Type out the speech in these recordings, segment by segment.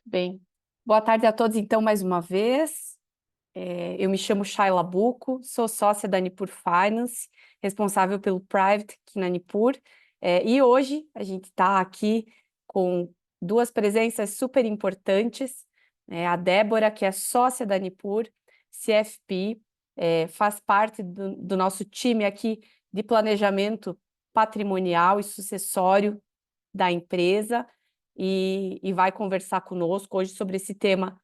Bem, boa tarde a todos, então, mais uma vez. Eu me chamo Shayla Bucco, sou sócia da Nipur Finance, responsável pelo Private aqui na Nipur. E hoje a gente está aqui com duas presenças super importantes. A Débora, que é sócia da Nipur, CFP, faz parte do nosso time aqui de planejamento patrimonial e sucessório da empresa e vai conversar conosco hoje sobre esse tema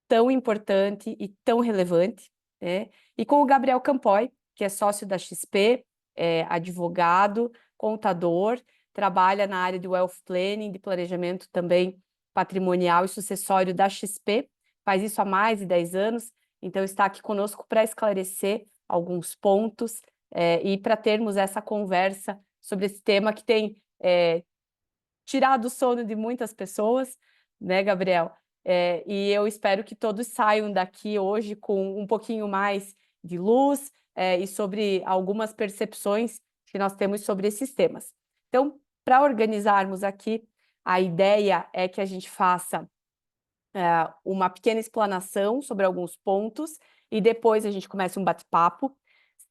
tão importante e tão relevante, né? E com o Gabriel Campoy, que é sócio da XP, advogado, contador, trabalha na área de wealth planning, de planejamento também patrimonial e sucessório da XP, faz isso há mais de 10 anos, então está aqui conosco para esclarecer alguns pontos e para termos essa conversa sobre esse tema que tem tirado o sono de muitas pessoas, né, Gabriel? E eu espero que todos saiam daqui hoje com um pouquinho mais de luz e sobre algumas percepções que nós temos sobre esses temas. Então, para organizarmos aqui, a ideia é que a gente faça uma pequena explanação sobre alguns pontos e depois a gente começa um bate-papo.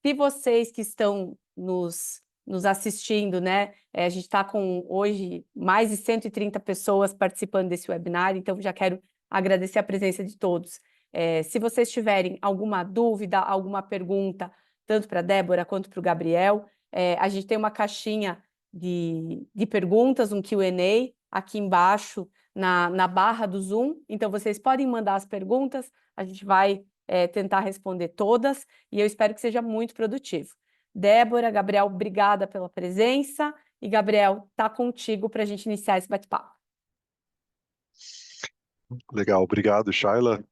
Se vocês que estão nos assistindo, né? A gente está com hoje mais de 130 pessoas participando desse webinar, então já quero agradecer a presença de todos. Se vocês tiverem alguma dúvida, alguma pergunta, tanto para a Débora quanto para o Gabriel, a gente tem uma caixinha de perguntas, um Q&A aqui embaixo na barra do Zoom, então vocês podem mandar as perguntas, a gente vai tentar responder todas, e eu espero que seja muito produtivo. Débora, Gabriel, obrigada pela presença. E, Gabriel, tá contigo para a gente iniciar esse bate-papo. Legal, obrigado, Shayla.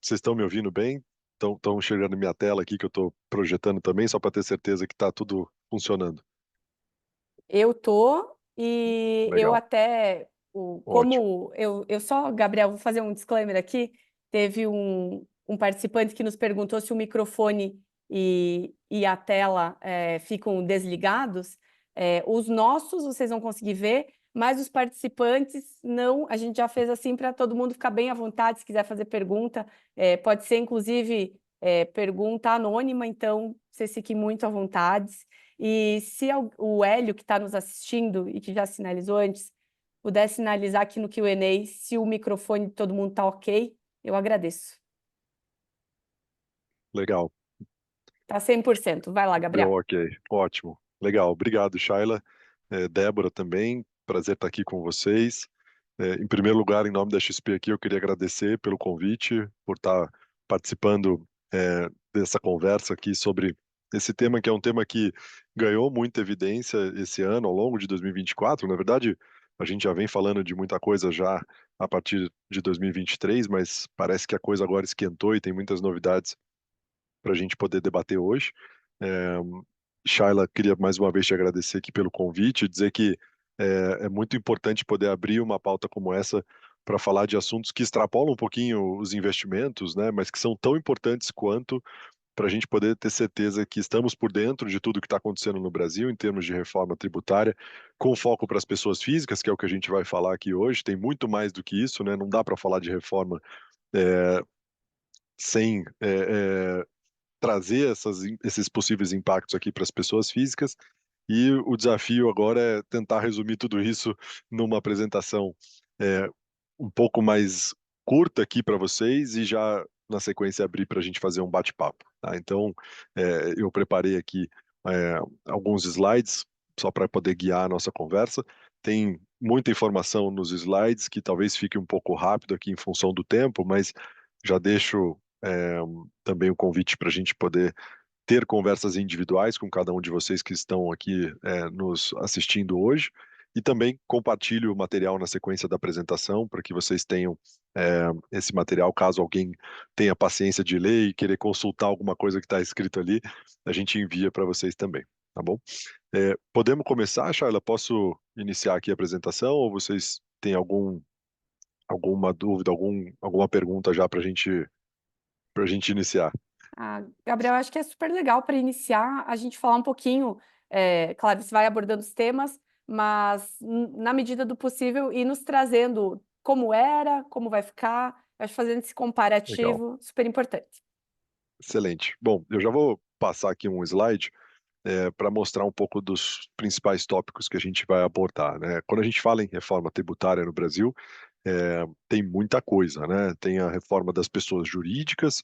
Vocês estão me ouvindo bem? Estão enxergando minha tela aqui que eu estou projetando também, só para ter certeza que está tudo funcionando. Eu tô, e eu Legal, até, ótimo. como eu só, Gabriel, vou fazer um disclaimer aqui, teve um participante que nos perguntou se o microfone e a tela ficam desligados. Os nossos vocês vão conseguir ver, mas os participantes não, a gente já fez assim para todo mundo ficar bem à vontade, se quiser fazer pergunta, pode ser inclusive pergunta anônima, então vocês fiquem muito à vontade. E se o Hélio, que está nos assistindo e que já sinalizou antes, puder sinalizar aqui no Q&A se o microfone de todo mundo está ok, eu agradeço. Legal, Está 100%. Vai lá, deu Gabriel. ok, ótimo. Legal, obrigado, Shayla. Débora também, prazer estar aqui com vocês. Em primeiro lugar, em nome da XP aqui, eu queria agradecer pelo convite, por estar participando dessa conversa aqui sobre esse tema, que é um tema que ganhou muita evidência esse ano, ao longo de 2024. Na verdade, a gente já vem falando de muita coisa já a partir de 2023, mas parece que a coisa agora esquentou e tem muitas novidades para a gente poder debater hoje. É, Shayla, queria mais uma vez te agradecer aqui pelo convite e dizer que é muito importante poder abrir uma pauta como essa para falar de assuntos que extrapolam um pouquinho os investimentos, né, mas que são tão importantes quanto, para a gente poder ter certeza que estamos por dentro de tudo que está acontecendo no Brasil em termos de reforma tributária, com foco para as pessoas físicas, que é o que a gente vai falar aqui hoje. Tem muito mais do que isso, né? Não dá para falar de reforma sem trazer esses possíveis impactos aqui para as pessoas físicas. E o desafio agora é tentar resumir tudo isso numa apresentação é, um pouco mais curta aqui para vocês e já na sequência abrir para a gente fazer um bate-papo. Tá? Então, eu preparei aqui alguns slides só para poder guiar a nossa conversa. Tem muita informação nos slides que talvez fique um pouco rápido aqui em função do tempo, mas já deixo também o convite para a gente poder ter conversas individuais com cada um de vocês que estão aqui nos assistindo hoje, e também compartilho o material na sequência da apresentação para que vocês tenham esse material, caso alguém tenha paciência de ler e querer consultar alguma coisa que está escrito ali, a gente envia para vocês também, tá bom? Podemos começar, Shayla? Posso iniciar aqui a apresentação ou vocês têm alguma dúvida, alguma pergunta já para a gente iniciar? Gabriel, acho que é super legal para iniciar a gente falar um pouquinho, claro, você vai abordando os temas, mas na medida do possível ir nos trazendo como era, como vai ficar. Eu acho que fazendo esse Legal, comparativo super importante. excelente. Bom, eu já vou passar aqui um slide para mostrar um pouco dos principais tópicos que a gente vai abordar, né? Quando a gente fala em reforma tributária no Brasil, tem muita coisa, né? Tem a reforma das pessoas jurídicas,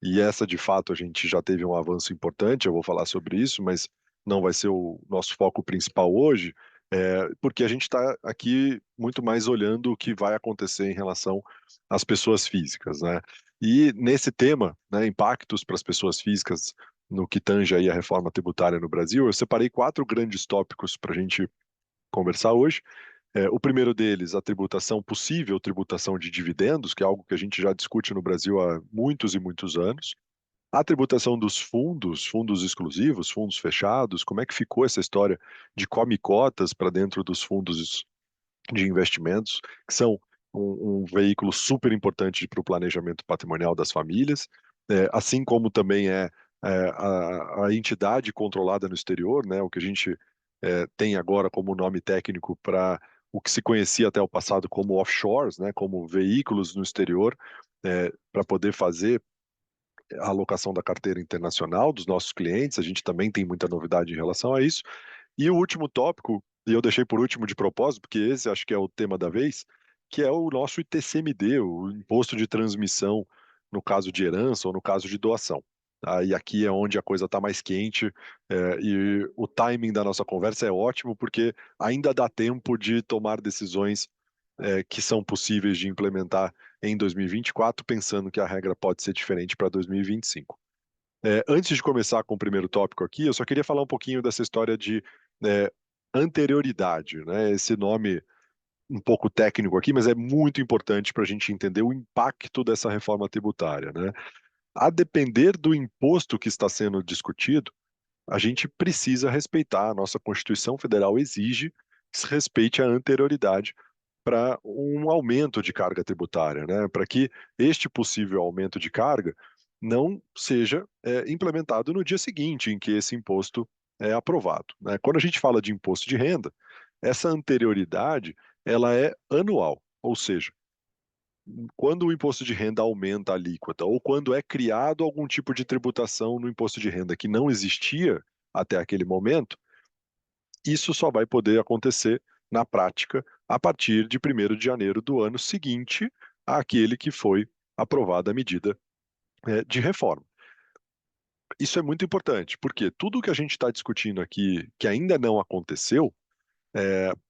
e essa, de fato, a gente já teve um avanço importante, eu vou falar sobre isso, mas não vai ser o nosso foco principal hoje, porque a gente está aqui muito mais olhando o que vai acontecer em relação às pessoas físicas, né? E nesse tema, né, impactos para as pessoas físicas no que tange aí a reforma tributária no Brasil, eu separei 4 grandes tópicos para a gente conversar hoje. O primeiro deles, a tributação, possível tributação de dividendos, que é algo que a gente já discute no Brasil há muitos e muitos anos. A tributação dos fundos, fundos exclusivos, fundos fechados, como é que ficou essa história de come-cotas para dentro dos fundos de investimentos, que são um veículo super importante para o planejamento patrimonial das famílias, assim como também a entidade controlada no exterior, né, o que a gente tem agora como nome técnico para o que se conhecia até o passado como offshores, né, como veículos no exterior, para poder fazer a alocação da carteira internacional dos nossos clientes. A gente também tem muita novidade em relação a isso. E o último tópico, e eu deixei por último de propósito, porque esse acho que é o tema da vez, que é o nosso ITCMD, o Imposto de Transmissão, no caso de herança ou no caso de doação. E aqui é onde a coisa está mais quente, e o timing da nossa conversa é ótimo, porque ainda dá tempo de tomar decisões que são possíveis de implementar em 2024, pensando que a regra pode ser diferente para 2025. Antes de começar com o primeiro tópico aqui, eu só queria falar um pouquinho dessa história de é, anterioridade, né? Esse nome um pouco técnico aqui, mas é muito importante para a gente entender o impacto dessa reforma tributária, né? A depender do imposto que está sendo discutido, a gente precisa respeitar, a nossa Constituição Federal exige que se respeite a anterioridade para um aumento de carga tributária, né? Para que este possível aumento de carga não seja implementado no dia seguinte em que esse imposto é aprovado, né? Quando a gente fala de imposto de renda, essa anterioridade ela é anual, ou seja, quando o imposto de renda aumenta a alíquota ou quando é criado algum tipo de tributação no imposto de renda que não existia até aquele momento, isso só vai poder acontecer na prática a partir de 1º de janeiro do ano seguinte àquele que foi aprovada a medida de reforma. Isso é muito importante, porque tudo que a gente está discutindo aqui, que ainda não aconteceu,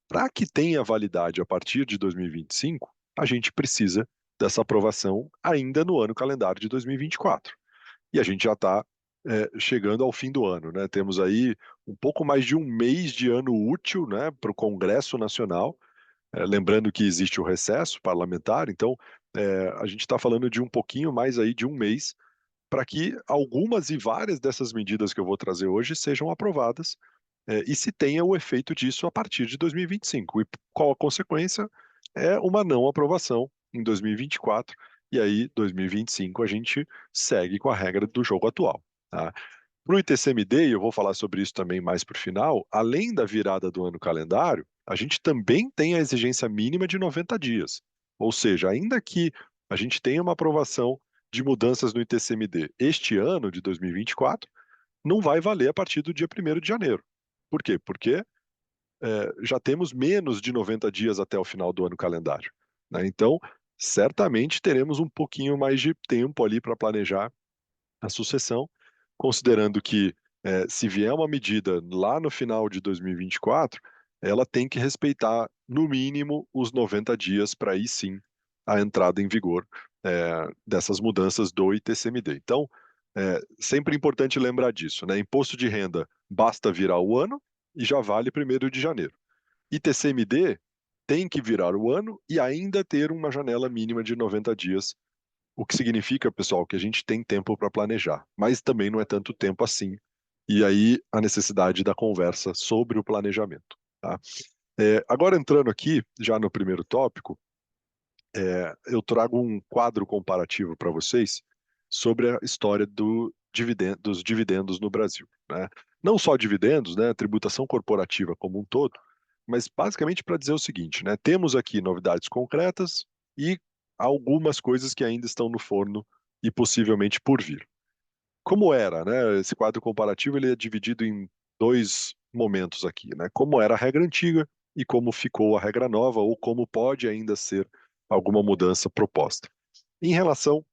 para que tenha validade a partir de 2025, a gente precisa dessa aprovação ainda no ano calendário de 2024. E a gente já está chegando ao fim do ano, né? Temos aí um pouco mais de um mês de ano útil, né, para o Congresso Nacional. Lembrando que existe o recesso parlamentar, então a gente está falando de um pouquinho mais aí de um mês para que algumas e várias dessas medidas que eu vou trazer hoje sejam aprovadas e se tenha o efeito disso a partir de 2025. E qual a consequência? É uma não aprovação em 2024, e aí 2025 a gente segue com a regra do jogo atual. Tá? Para o ITCMD, e eu vou falar sobre isso também mais para o final, além da virada do ano calendário, a gente também tem a exigência mínima de 90 dias. Ou seja, ainda que a gente tenha uma aprovação de mudanças no ITCMD este ano, de 2024, não vai valer a partir do dia 1º de janeiro. Por quê? Porque já temos menos de 90 dias até o final do ano calendário, né? Então, certamente teremos um pouquinho mais de tempo ali para planejar a sucessão, considerando que se vier uma medida lá no final de 2024, ela tem que respeitar, no mínimo, os 90 dias para aí sim a entrada em vigor dessas mudanças do ITCMD. Então, sempre importante lembrar disso, né? Imposto de renda basta virar o ano e já vale 1º de janeiro. ITCMD tem que virar o ano e ainda ter uma janela mínima de 90 dias, o que significa, pessoal, que a gente tem tempo para planejar, mas também não é tanto tempo assim. E aí a necessidade da conversa sobre o planejamento. Tá? Agora entrando aqui, já no primeiro tópico, eu trago um quadro comparativo para vocês sobre a história dos dividendos no Brasil. Né? Não só dividendos, né, tributação corporativa como um todo, mas basicamente para dizer o seguinte, né? Temos aqui novidades concretas e algumas coisas que ainda estão no forno e possivelmente por vir. Como era, né? Esse quadro comparativo ele é dividido em dois momentos aqui, né? Como era a regra antiga e como ficou a regra nova, ou como pode ainda ser alguma mudança proposta. Em relação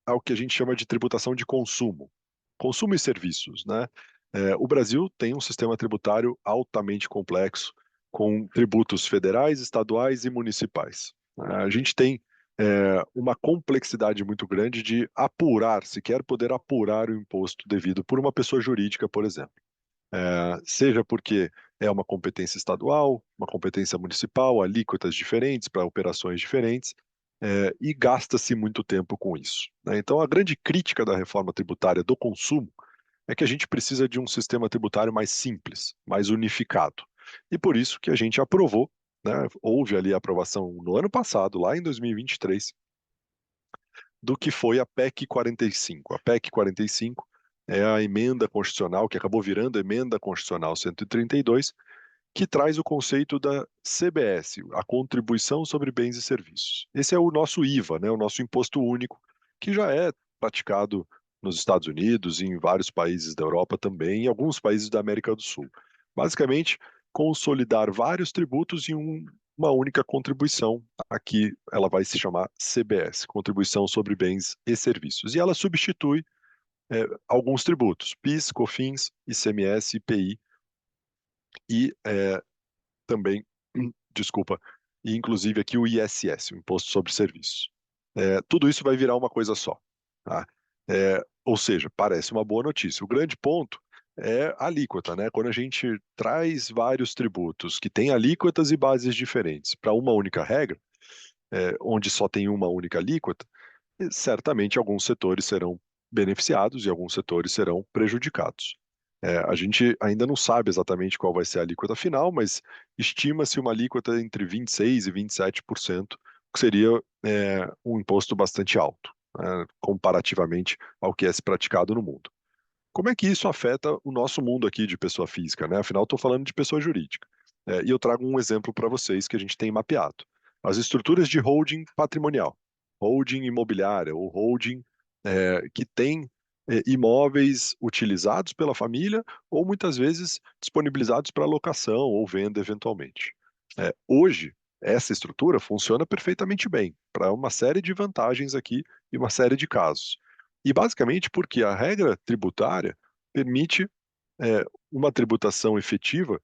ao que a gente chama de tributação de consumo, consumo e serviços, né? O Brasil tem um sistema tributário altamente complexo, com tributos federais, estaduais e municipais. A gente tem uma complexidade muito grande de apurar, sequer poder apurar o imposto devido por uma pessoa jurídica, por exemplo. Seja porque é uma competência estadual, uma competência municipal, alíquotas diferentes para operações diferentes, e gasta-se muito tempo com isso, né? Então, a grande crítica da reforma tributária do consumo é que a gente precisa de um sistema tributário mais simples, mais unificado. E por isso que a gente aprovou, né, houve ali a aprovação no ano passado, lá em 2023, do que foi a PEC 45. A PEC 45 é a emenda constitucional, que acabou virando emenda constitucional 132, que traz o conceito da CBS, a Contribuição sobre Bens e Serviços. Esse é o nosso IVA, né, o nosso imposto único, que já é praticado nos Estados Unidos e em vários países da Europa também, e alguns países da América do Sul. Basicamente, consolidar vários tributos em uma única contribuição. Aqui ela vai se chamar CBS, Contribuição sobre Bens e Serviços. E ela substitui alguns tributos, PIS, COFINS, ICMS, IPI e também, desculpa, e inclusive aqui o ISS, o Imposto sobre Serviços. Tudo isso vai virar uma coisa só, tá? Ou seja, parece uma boa notícia. O grande ponto é a alíquota, né? Quando a gente traz vários tributos que têm alíquotas e bases diferentes para uma única regra, onde só tem uma única alíquota, certamente alguns setores serão beneficiados e alguns setores serão prejudicados. A gente ainda não sabe exatamente qual vai ser a alíquota final, mas estima-se uma alíquota entre 26% e 27%, que seria um imposto bastante alto, né, comparativamente ao que é se praticado no mundo. Como é que isso afeta o nosso mundo aqui de pessoa física, né? Afinal, estou falando de pessoa jurídica. E eu trago um exemplo para vocês que a gente tem mapeado. As estruturas de holding patrimonial, holding imobiliária ou holding que tem imóveis utilizados pela família ou muitas vezes disponibilizados para locação ou venda eventualmente. Hoje, essa estrutura funciona perfeitamente bem, para uma série de vantagens aqui e uma série de casos. E basicamente porque a regra tributária permite uma tributação efetiva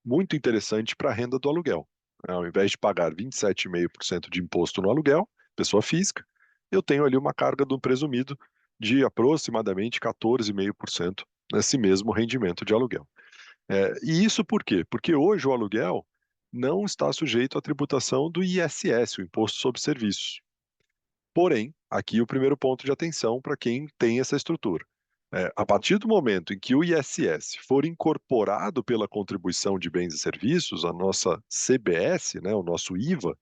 muito interessante para a renda do aluguel. Ao invés de pagar 27,5% de imposto no aluguel, pessoa física, eu tenho ali uma carga do presumido de aproximadamente 14,5% nesse mesmo rendimento de aluguel. E isso por quê? Porque hoje o aluguel não está sujeito à tributação do ISS, o Imposto sobre Serviços. Porém, aqui o primeiro ponto de atenção para quem tem essa estrutura. A partir do momento em que o ISS for incorporado pela contribuição de bens e serviços, a nossa CBS, né, o nosso IVA,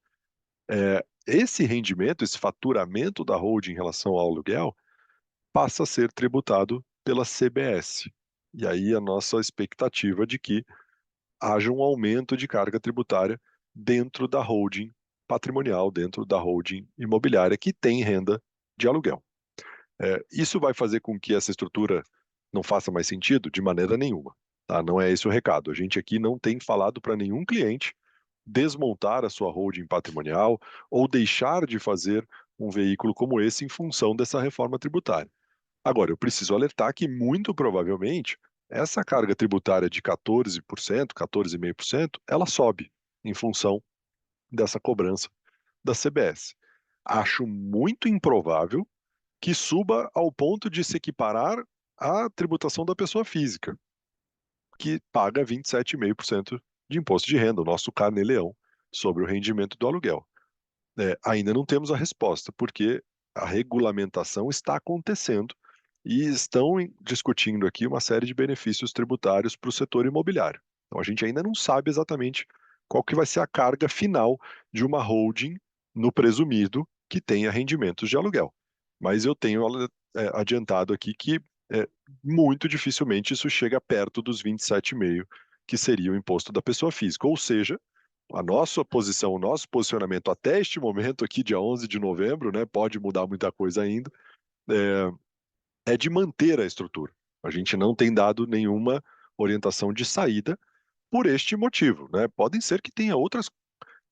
esse rendimento, esse faturamento da holding em relação ao aluguel, passa a ser tributado pela CBS. E aí a nossa expectativa de que haja um aumento de carga tributária dentro da holding patrimonial, dentro da holding imobiliária que tem renda de aluguel. Isso vai fazer com que essa estrutura não faça mais sentido? De maneira nenhuma. Tá? Não é esse o recado. A gente aqui não tem falado para nenhum cliente desmontar a sua holding patrimonial ou deixar de fazer um veículo como esse em função dessa reforma tributária. Agora, eu preciso alertar que, muito provavelmente, essa carga tributária de 14%, 14,5%, ela sobe em função dessa cobrança da CBS. Acho muito improvável que suba ao ponto de se equiparar à tributação da pessoa física, que paga 27,5% de imposto de renda, o nosso carnê-leão, sobre o rendimento do aluguel. Ainda não temos a resposta, porque a regulamentação está acontecendo e estão discutindo aqui uma série de benefícios tributários para o setor imobiliário. Então a gente ainda não sabe exatamente qual que vai ser a carga final de uma holding no presumido que tenha rendimentos de aluguel. Mas eu tenho adiantado aqui que muito dificilmente isso chega perto dos 27,5% que seria o imposto da pessoa física. Ou seja, a nossa posição, o nosso posicionamento até este momento aqui, dia 11 de novembro, né, pode mudar muita coisa ainda, é de manter a estrutura. A gente não tem dado nenhuma orientação de saída por este motivo, né? Podem ser que tenha outras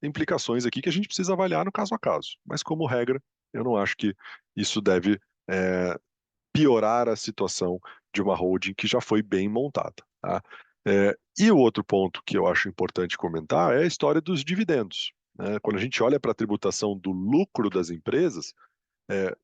implicações aqui que a gente precisa avaliar no caso a caso, mas como regra, eu não acho que isso deve piorar a situação de uma holding que já foi bem montada, tá? E o outro ponto que eu acho importante comentar é a história dos dividendos, né? Quando a gente olha para a tributação do lucro das empresas,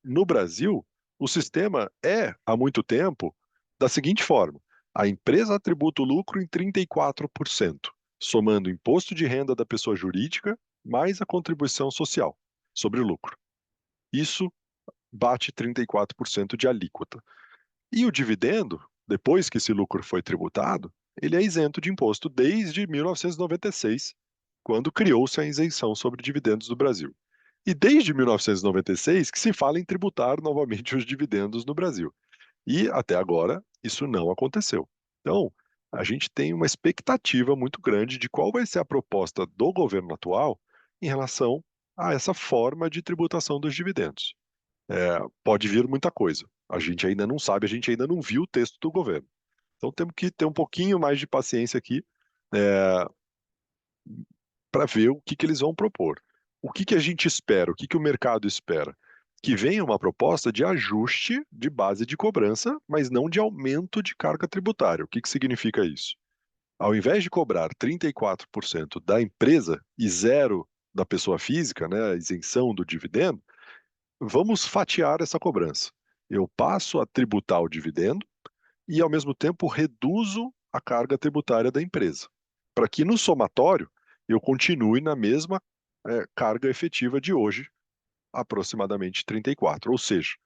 no Brasil, o sistema é, há muito tempo, da seguinte forma: a empresa tributa o lucro em 34%, somando o imposto de renda da pessoa jurídica mais a contribuição social sobre o lucro. Isso bate 34% de alíquota. E o dividendo, depois que esse lucro foi tributado, ele é isento de imposto desde 1996, quando criou-se a isenção sobre dividendos do Brasil. E desde 1996 que se fala em tributar novamente os dividendos no Brasil. E até agora isso não aconteceu. Então, a gente tem uma expectativa muito grande de qual vai ser a proposta do governo atual em relação a essa forma de tributação dos dividendos. Pode vir muita coisa. A gente ainda não sabe, a gente ainda não viu o texto do governo. Então temos que ter um pouquinho mais de paciência aqui, para ver o que que eles vão propor. O que que a gente espera? O que que o mercado espera? Que venha uma proposta de ajuste de base de cobrança, mas não de aumento de carga tributária. O que que significa isso? Ao invés de cobrar 34% da empresa e zero da pessoa física, né, a isenção do dividendo, vamos fatiar essa cobrança. Eu passo a tributar o dividendo e, ao mesmo tempo, reduzo a carga tributária da empresa, para que no somatório eu continue na mesma carga efetiva de hoje, aproximadamente 34. Ou seja,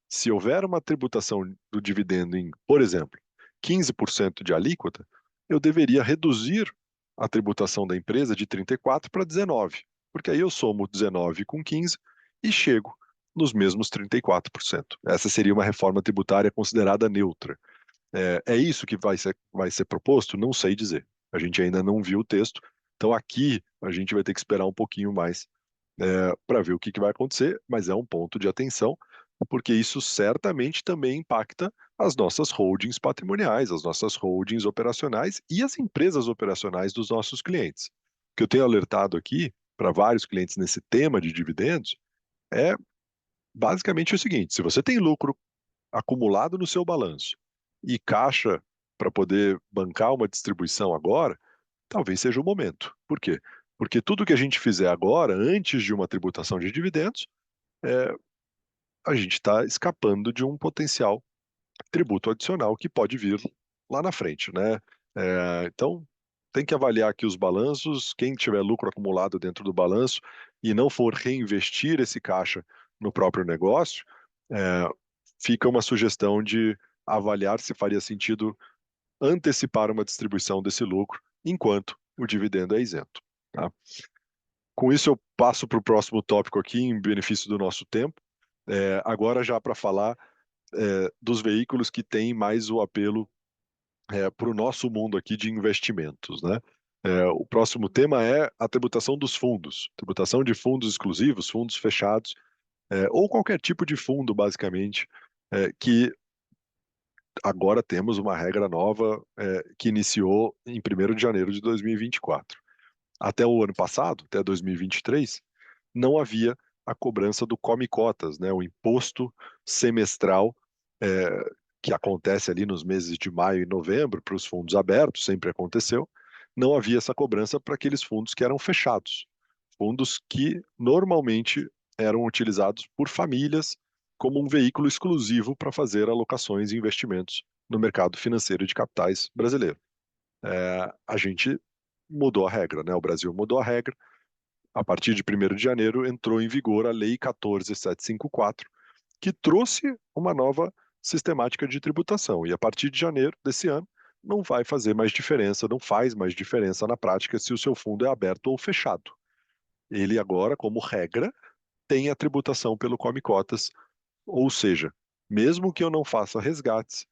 se houver uma tributação do dividendo em, por exemplo, 15% de alíquota, eu deveria reduzir a tributação da empresa de 34 para 19, porque aí eu somo 19 com 15 e chego nos mesmos 34%. Essa seria uma reforma tributária considerada neutra. É isso que vai ser proposto? Não sei dizer. A gente ainda não viu o texto, então aqui a gente vai ter que esperar um pouquinho mais para ver o que vai acontecer, mas é um ponto de atenção, porque isso certamente também impacta as nossas holdings patrimoniais, as nossas holdings operacionais e as empresas operacionais dos nossos clientes. O que eu tenho alertado aqui para vários clientes nesse tema de dividendos é basicamente o seguinte: se você tem lucro acumulado no seu balanço e caixa para poder bancar uma distribuição agora, talvez seja o momento. Por quê? Porque tudo que a gente fizer agora, antes de uma tributação de dividendos, é, a gente está escapando de um potencial tributo adicional que pode vir lá na frente, né? Então, tem que avaliar aqui os balanços, quem tiver lucro acumulado dentro do balanço e não for reinvestir esse caixa no próprio negócio, é, fica uma sugestão de avaliar se faria sentido antecipar uma distribuição desse lucro enquanto o dividendo é isento. Tá? Com isso, eu passo para o próximo tópico aqui, em benefício do nosso tempo. Agora, já para falar dos veículos que têm mais o apelo para o nosso mundo aqui de investimentos, né? O próximo tema é a tributação dos fundos, tributação de fundos exclusivos, fundos fechados, ou qualquer tipo de fundo, basicamente, que agora temos uma regra nova que iniciou em 1º de janeiro de 2024. Até o ano passado, até 2023, não havia a cobrança do come-cotas, né, o imposto semestral que acontece ali nos meses de maio e novembro para os fundos abertos, sempre aconteceu. Não havia essa cobrança para aqueles fundos que eram fechados, fundos que normalmente eram utilizados por famílias como um veículo exclusivo para fazer alocações e investimentos no mercado financeiro de capitais brasileiro. A gente mudou a regra, né? O Brasil mudou a regra. A partir de 1º de janeiro entrou em vigor a Lei 14.754, que trouxe uma nova sistemática de tributação. E a partir de janeiro desse ano, não vai fazer mais diferença, não faz mais diferença na prática se o seu fundo é aberto ou fechado. Ele agora, como regra, tem a tributação pelo come-cotas, ou seja, mesmo que eu não faça resgates,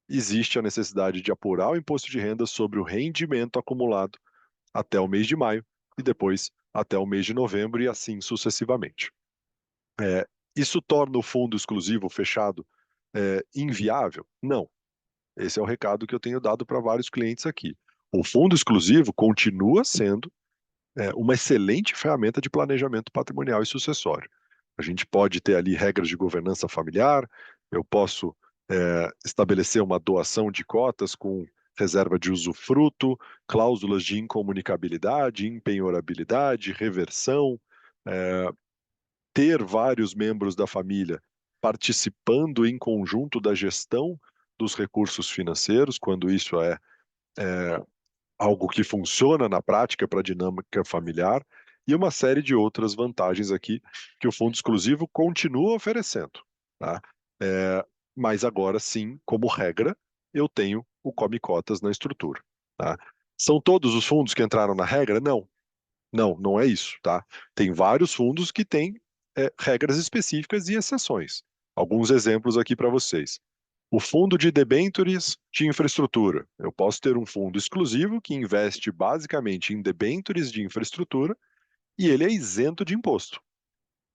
existe a necessidade de apurar o imposto de renda sobre o rendimento acumulado até o mês de maio e depois até o mês de novembro e assim sucessivamente. Isso torna o fundo exclusivo fechado inviável? Não. Esse é o recado que eu tenho dado para vários clientes aqui. O fundo exclusivo continua sendo uma excelente ferramenta de planejamento patrimonial e sucessório. A gente pode ter ali regras de governança familiar, eu posso estabelecer uma doação de cotas com reserva de usufruto, cláusulas de incomunicabilidade, impenhorabilidade, reversão, é, ter vários membros da família participando em conjunto da gestão dos recursos financeiros, quando isso é algo que funciona na prática para a dinâmica familiar, e uma série de outras vantagens aqui que o fundo exclusivo continua oferecendo. Tá? É, mas agora sim, como regra, eu tenho o come cotas na estrutura. Tá? São todos os fundos que entraram na regra? Não. Não, não é isso, tá? Tem vários fundos que têm regras específicas e exceções. Alguns exemplos aqui para vocês. O fundo de debêntures de infraestrutura. Eu posso ter um fundo exclusivo que investe basicamente em debêntures de infraestrutura e ele é isento de imposto.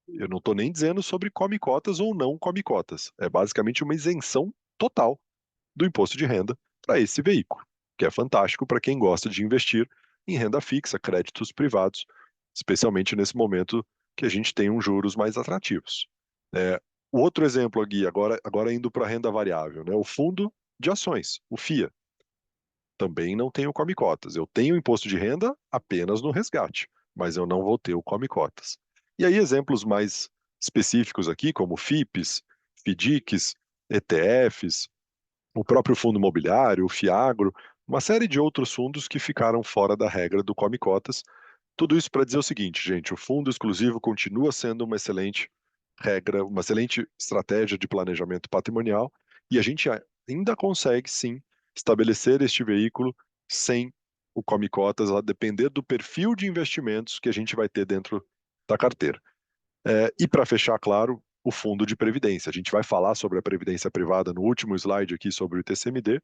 Eu não estou nem dizendo sobre come cotas ou não come cotas. É basicamente uma isenção total do imposto de renda para esse veículo, que é fantástico para quem gosta de investir em renda fixa, créditos privados, especialmente nesse momento que a gente tem uns juros mais atrativos. O outro exemplo aqui, agora indo para a renda variável, né? O fundo de ações, o FIA, também não tem o come cotas. Eu tenho imposto de renda apenas no resgate, mas eu não vou ter o come cotas. E aí exemplos mais específicos aqui, como FIPs, FDICs, ETFs, o próprio fundo imobiliário, o Fiagro, uma série de outros fundos que ficaram fora da regra do come cotas. Tudo isso para dizer o seguinte, gente, o fundo exclusivo continua sendo uma excelente regra, uma excelente estratégia de planejamento patrimonial e a gente ainda consegue sim estabelecer este veículo sem o come cotas, a depender do perfil de investimentos que a gente vai ter dentro da carteira. E para fechar, claro, o fundo de previdência. A gente vai falar sobre a previdência privada no último slide aqui sobre o TCMD,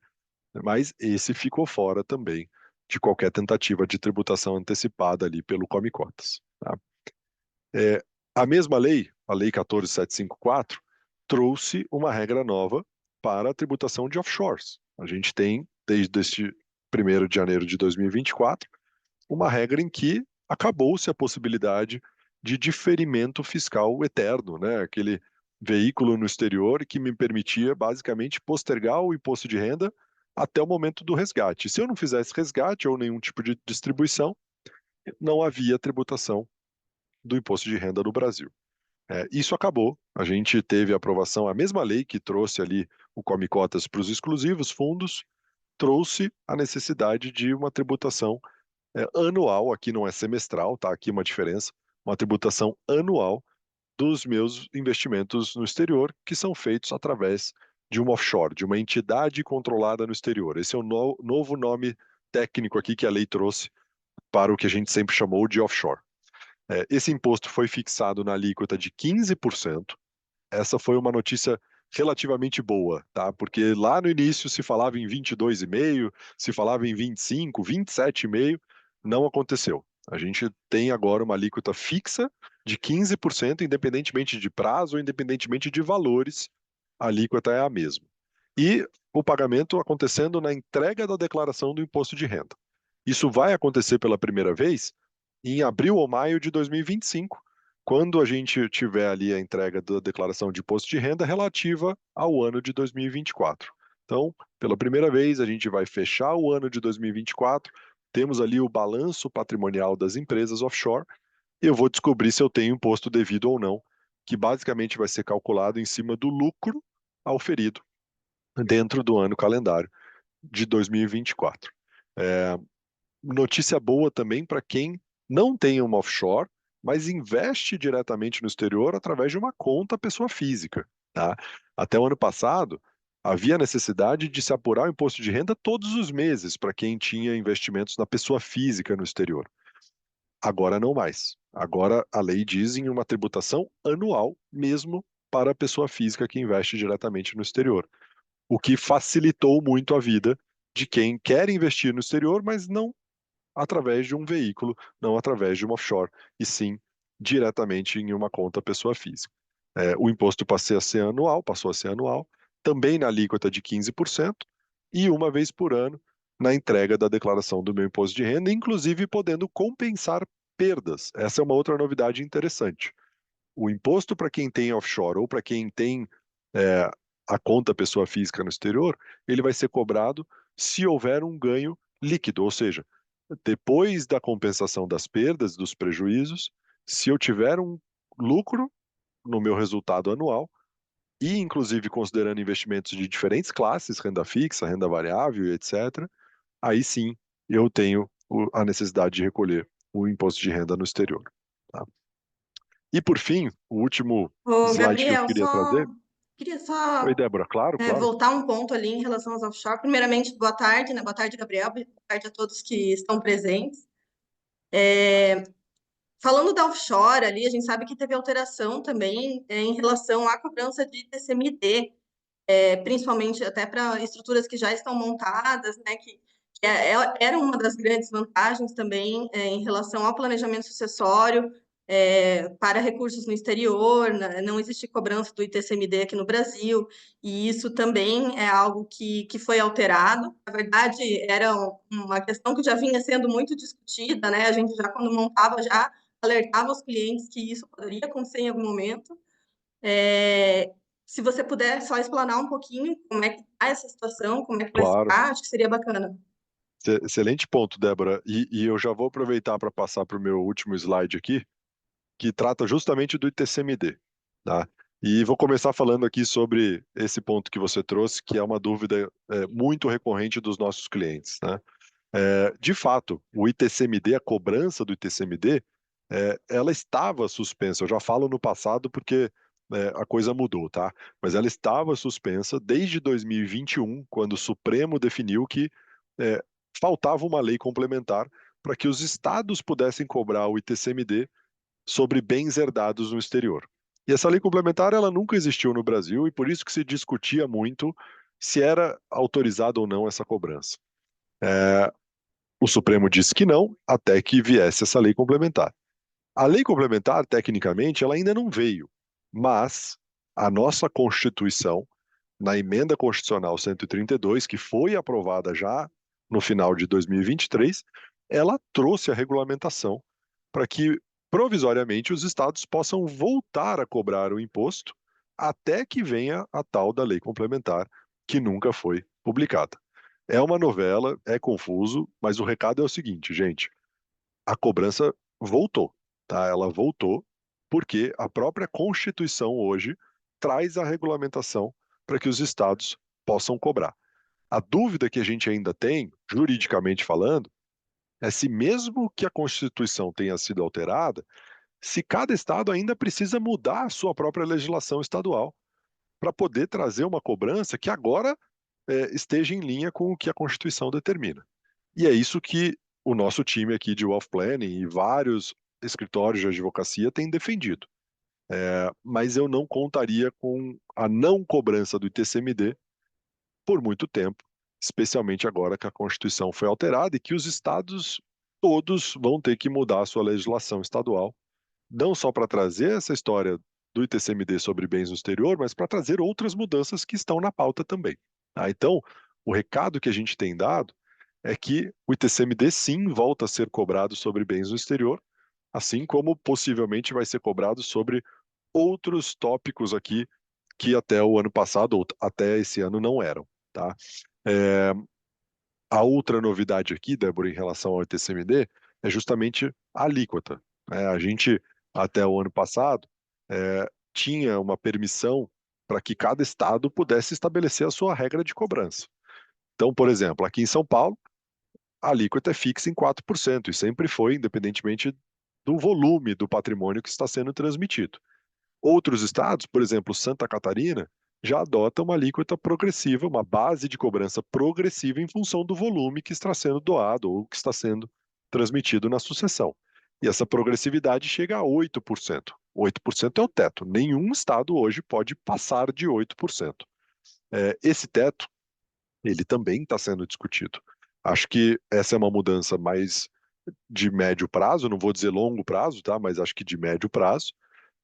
mas esse ficou fora também de qualquer tentativa de tributação antecipada ali pelo Come Cotas. Tá? A mesma lei, a Lei 14.754, trouxe uma regra nova para a tributação de offshores. A gente tem, desde este 1º de janeiro de 2024, uma regra em que acabou-se a possibilidade de diferimento fiscal eterno, né? Aquele veículo no exterior que me permitia basicamente postergar o imposto de renda até o momento do resgate. Se eu não fizesse resgate ou nenhum tipo de distribuição, não havia tributação do imposto de renda no Brasil. Isso acabou. A gente teve a aprovação, a mesma lei que trouxe ali o come cotas para os exclusivos fundos, trouxe a necessidade de uma tributação anual, aqui não é semestral, tá? Aqui uma diferença, uma tributação anual dos meus investimentos no exterior, que são feitos através de uma offshore, de uma entidade controlada no exterior. Esse é o novo nome técnico aqui que a lei trouxe para o que a gente sempre chamou de offshore. Esse imposto foi fixado na alíquota de 15%. Essa foi uma notícia relativamente boa, tá? Porque lá no início se falava em 22,5, se falava em 25, 27,5, não aconteceu. A gente tem agora uma alíquota fixa de 15%, independentemente de prazo, independentemente de valores, a alíquota é a mesma. E o pagamento acontecendo na entrega da declaração do imposto de renda. Isso vai acontecer pela primeira vez em abril ou maio de 2025, quando a gente tiver ali a entrega da declaração de imposto de renda relativa ao ano de 2024. Então, pela primeira vez, a gente vai fechar o ano de 2024, temos ali o balanço patrimonial das empresas offshore, e eu vou descobrir se eu tenho imposto devido ou não, que basicamente vai ser calculado em cima do lucro auferido dentro do ano calendário de 2024. Notícia boa também para quem não tem uma offshore, mas investe diretamente no exterior através de uma conta pessoa física. Tá? Até o ano passado, havia necessidade de se apurar o imposto de renda todos os meses para quem tinha investimentos na pessoa física no exterior. Agora não mais. Agora a lei diz em uma tributação anual, mesmo para a pessoa física que investe diretamente no exterior. o que facilitou muito a vida de quem quer investir no exterior, mas não através de um veículo, não através de uma offshore, e sim diretamente em uma conta pessoa física. O imposto passou a ser anual, também na alíquota de 15%, e uma vez por ano na entrega da declaração do meu imposto de renda, inclusive podendo compensar perdas. Essa é uma outra novidade interessante. O imposto para quem tem offshore ou para quem tem é, a conta pessoa física no exterior, ele vai ser cobrado se houver um ganho líquido, ou seja, depois da compensação das perdas, dos prejuízos, se eu tiver um lucro no meu resultado anual, e inclusive considerando investimentos de diferentes classes, renda fixa, renda variável, etc., aí sim eu tenho a necessidade de recolher o imposto de renda no exterior. Tá? E por fim, o último Ô, slide que eu Gabriel, queria trazer. queria Oi, só Débora, claro, claro. voltar um ponto ali em relação aos offshore. Primeiramente, boa tarde, né? Boa tarde, Gabriel. Boa tarde a todos que estão presentes. Falando da offshore ali, a gente sabe que teve alteração também em relação à cobrança de TCMD, principalmente até para estruturas que já estão montadas, né? Era uma das grandes vantagens também em relação ao planejamento sucessório para recursos no exterior, né, não existe cobrança do ITCMD aqui no Brasil, e isso também é algo que foi alterado. Na verdade, era uma questão que já vinha sendo muito discutida, né? A gente já, quando montava, já alertava os clientes que isso poderia acontecer em algum momento. Se você puder só explanar um pouquinho como é que está essa situação, como é que vai Claro. ficar, acho que seria bacana. Excelente ponto, Débora. E eu já vou aproveitar para passar para o meu último slide aqui, que trata justamente do ITCMD, tá? E vou começar falando aqui sobre esse ponto que você trouxe, que é uma dúvida muito recorrente dos nossos clientes, né? De fato, o ITCMD, a cobrança do ITCMD, ela estava suspensa. Eu já falo no passado porque a coisa mudou, tá? Mas ela estava suspensa desde 2021, quando o Supremo definiu que é, faltava uma lei complementar para que os estados pudessem cobrar o ITCMD sobre bens herdados no exterior. E essa lei complementar ela nunca existiu no Brasil e por isso que se discutia muito se era autorizada ou não essa cobrança. O Supremo disse que não, até que viesse essa lei complementar. A lei complementar, tecnicamente, ela ainda não veio, mas a nossa Constituição, na emenda constitucional 132, que foi aprovada já no final de 2023, ela trouxe a regulamentação para que, provisoriamente, os estados possam voltar a cobrar o imposto até que venha a tal da lei complementar, que nunca foi publicada. É uma novela, é confuso, mas o recado é o seguinte, gente: a cobrança voltou, tá? Ela voltou porque a própria Constituição hoje traz a regulamentação para que os estados possam cobrar. A dúvida que a gente ainda tem, juridicamente falando, é se mesmo que a Constituição tenha sido alterada, se cada estado ainda precisa mudar a sua própria legislação estadual para poder trazer uma cobrança que agora esteja em linha com o que a Constituição determina. E é isso que o nosso time aqui de Wealth Planning e vários escritórios de advocacia têm defendido. Mas eu não contaria com a não cobrança do ITCMD por muito tempo, especialmente agora que a Constituição foi alterada e que os estados todos vão ter que mudar a sua legislação estadual, não só para trazer essa história do ITCMD sobre bens no exterior, mas para trazer outras mudanças que estão na pauta também. Tá? Então, o recado que a gente tem dado é que o ITCMD sim volta a ser cobrado sobre bens no exterior, assim como possivelmente vai ser cobrado sobre outros tópicos aqui que até o ano passado ou até esse ano não eram, tá? É, a outra novidade aqui, Débora, em relação ao ITCMD, é justamente a alíquota, né? A gente, até o ano passado, tinha uma permissão para que cada estado pudesse estabelecer a sua regra de cobrança. Então, por exemplo, aqui em São Paulo, a alíquota é fixa em 4%, e sempre foi, independentemente do volume do patrimônio que está sendo transmitido. Outros estados, por exemplo, Santa Catarina, já adotam uma alíquota progressiva, uma base de cobrança progressiva em função do volume que está sendo doado ou que está sendo transmitido na sucessão. E essa progressividade chega a 8%. 8% é o teto. Nenhum estado hoje pode passar de 8%. Esse teto, ele também está sendo discutido. Acho que essa é uma mudança mais de médio prazo, não vou dizer longo prazo, tá? Mas acho que de médio prazo,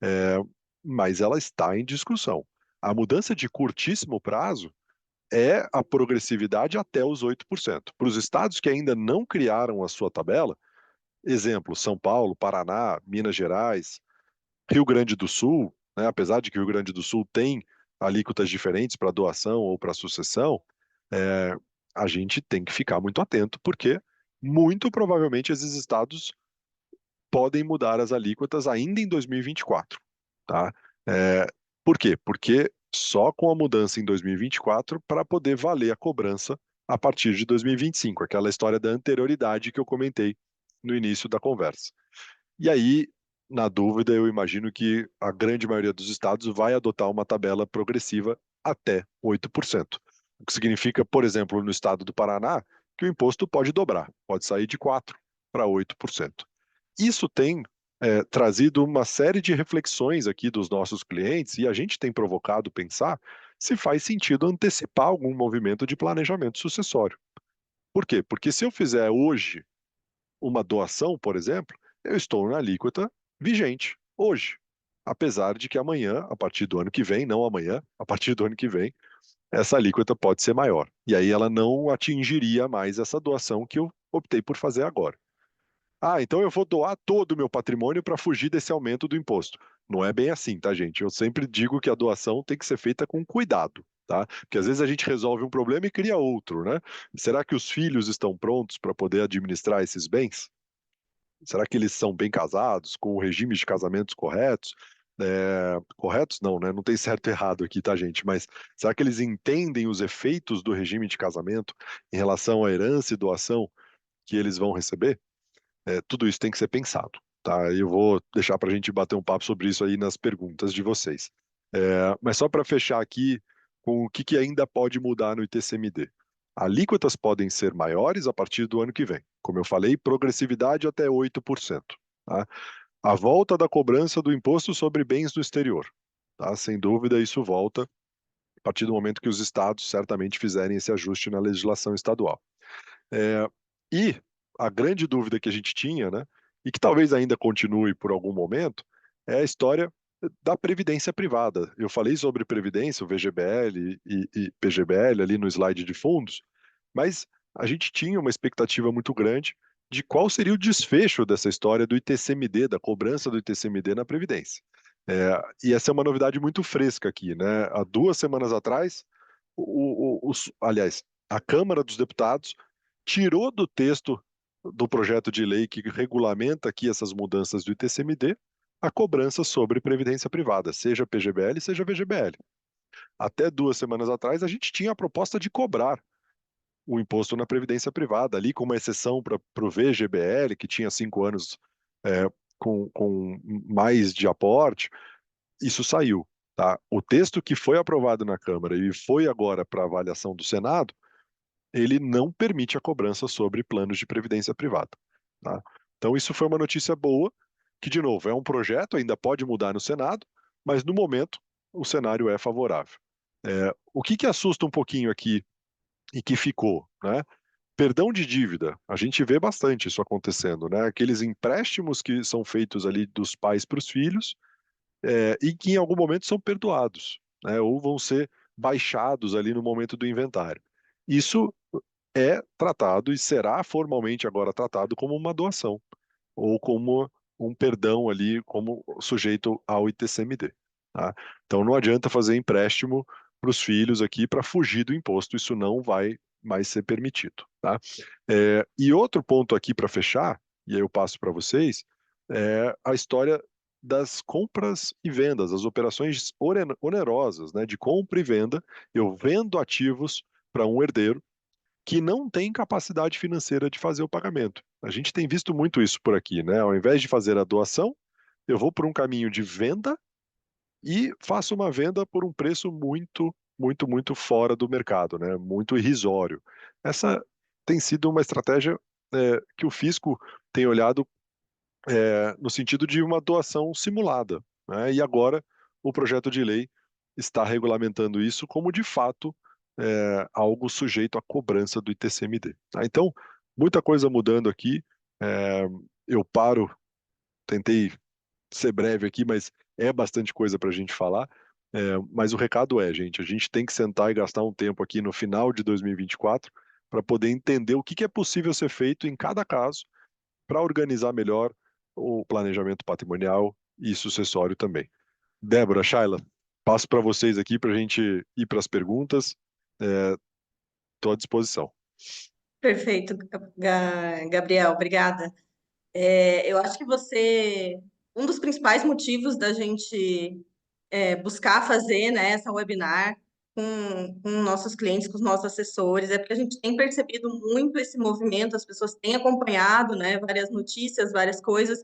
é, mas ela está em discussão. A mudança de curtíssimo prazo é a progressividade até os 8%. Para os estados que ainda não criaram a sua tabela, exemplo, São Paulo, Paraná, Minas Gerais, Rio Grande do Sul, né, apesar de que o Rio Grande do Sul tem alíquotas diferentes para doação ou para sucessão, é, a gente tem que ficar muito atento, porque muito provavelmente esses estados podem mudar as alíquotas ainda em 2024, tá? É, por quê? Porque só com a mudança em 2024 para poder valer a cobrança a partir de 2025, aquela história da anterioridade que eu comentei no início da conversa. E aí, na dúvida, eu imagino que a grande maioria dos estados vai adotar uma tabela progressiva até 8%. O que significa, por exemplo, no estado do Paraná, que o imposto pode dobrar, pode sair de 4% para 8%. Isso tem trazido uma série de reflexões aqui dos nossos clientes e a gente tem provocado pensar se faz sentido antecipar algum movimento de planejamento sucessório. Por quê? Porque se eu fizer hoje uma doação, por exemplo, eu estou na alíquota vigente, hoje. Apesar de que amanhã, a partir do ano que vem, não amanhã, a partir do ano que vem, essa alíquota pode ser maior. E aí ela não atingiria mais essa doação que eu optei por fazer agora. Ah, então eu vou doar todo o meu patrimônio para fugir desse aumento do imposto. Não é bem assim, tá, gente? Eu sempre digo que a doação tem que ser feita com cuidado, tá? Porque às vezes a gente resolve um problema e cria outro, né? Será que os filhos estão prontos para poder administrar esses bens? Será que eles são bem casados, com o regime de casamentos corretos? Corretos não, né? Não tem certo e errado aqui, tá, gente? Mas será que eles entendem os efeitos do regime de casamento em relação à herança e doação que eles vão receber? Tudo isso tem que ser pensado, tá? Eu vou deixar para a gente bater um papo sobre isso aí nas perguntas de vocês. Mas só para fechar aqui com o que ainda pode mudar no ITCMD. Alíquotas podem ser maiores a partir do ano que vem. Como eu falei, progressividade até 8%. Tá? A volta da cobrança do imposto sobre bens do exterior. Tá? Sem dúvida, isso volta a partir do momento que os estados certamente fizerem esse ajuste na legislação estadual. E a grande dúvida que a gente tinha, né, e que talvez ainda continue por algum momento, é a história da previdência privada. Eu falei sobre previdência, o VGBL e PGBL ali no slide de fundos, mas a gente tinha uma expectativa muito grande de qual seria o desfecho dessa história do ITCMD, da cobrança do ITCMD na Previdência. E essa é uma novidade muito fresca aqui, né? Há 2 semanas atrás, aliás, a Câmara dos Deputados tirou do texto do projeto de lei que regulamenta aqui essas mudanças do ITCMD a cobrança sobre previdência privada, seja PGBL, seja VGBL. Até 2 semanas atrás, a gente tinha a proposta de cobrar o imposto na previdência privada, ali com uma exceção para o VGBL, que tinha 5 anos com mais de aporte. Isso saiu. Tá? O texto que foi aprovado na Câmara e foi agora para avaliação do Senado, ele não permite a cobrança sobre planos de previdência privada. Tá? Então, isso foi uma notícia boa, que, de novo, é um projeto, ainda pode mudar no Senado, mas no momento o cenário é favorável. O que assusta um pouquinho aqui e que ficou, né? Perdão de dívida, a gente vê bastante isso acontecendo, né? Aqueles empréstimos que são feitos ali dos pais para os filhos, e que em algum momento são perdoados, né? Ou vão ser baixados ali no momento do inventário. Isso é tratado e será formalmente agora tratado como uma doação ou como um perdão ali, como sujeito ao ITCMD. Tá? Então não adianta fazer empréstimo para os filhos aqui para fugir do imposto, isso não vai mais ser permitido. Tá? E outro ponto aqui para fechar, e aí eu passo para vocês, é a história das compras e vendas, as operações onerosas, né, de compra e venda. Eu vendo ativos para um herdeiro que não tem capacidade financeira de fazer o pagamento. A gente tem visto muito isso por aqui, né? Ao invés de fazer a doação, eu vou por um caminho de venda e faço uma venda por um preço muito, muito, muito fora do mercado, né? Muito irrisório. Essa tem sido uma estratégia que o fisco tem olhado no sentido de uma doação simulada, né? E agora o projeto de lei está regulamentando isso como, de fato, algo sujeito à cobrança do ITCMD. Tá? Então, muita coisa mudando aqui. É, eu paro, tentei ser breve aqui, mas é bastante coisa para a gente falar. Mas o recado é, gente, a gente tem que sentar e gastar um tempo aqui no final de 2024 para poder entender o que é possível ser feito em cada caso para organizar melhor o planejamento patrimonial e sucessório também. Débora, Shaila, passo para vocês aqui para a gente ir para as perguntas. Estou à disposição. Perfeito, Gabriel, obrigada. Eu acho que um dos principais motivos da gente buscar fazer, né, essa webinar com nossos clientes, com os nossos assessores, é porque a gente tem percebido muito esse movimento, as pessoas têm acompanhado, né, várias notícias, várias coisas,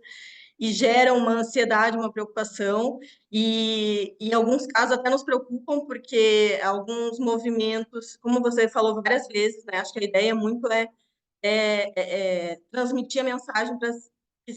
e geram uma ansiedade, uma preocupação, e em alguns casos até nos preocupam, porque alguns movimentos, como você falou várias vezes, né, acho que a ideia muito transmitir a mensagem para que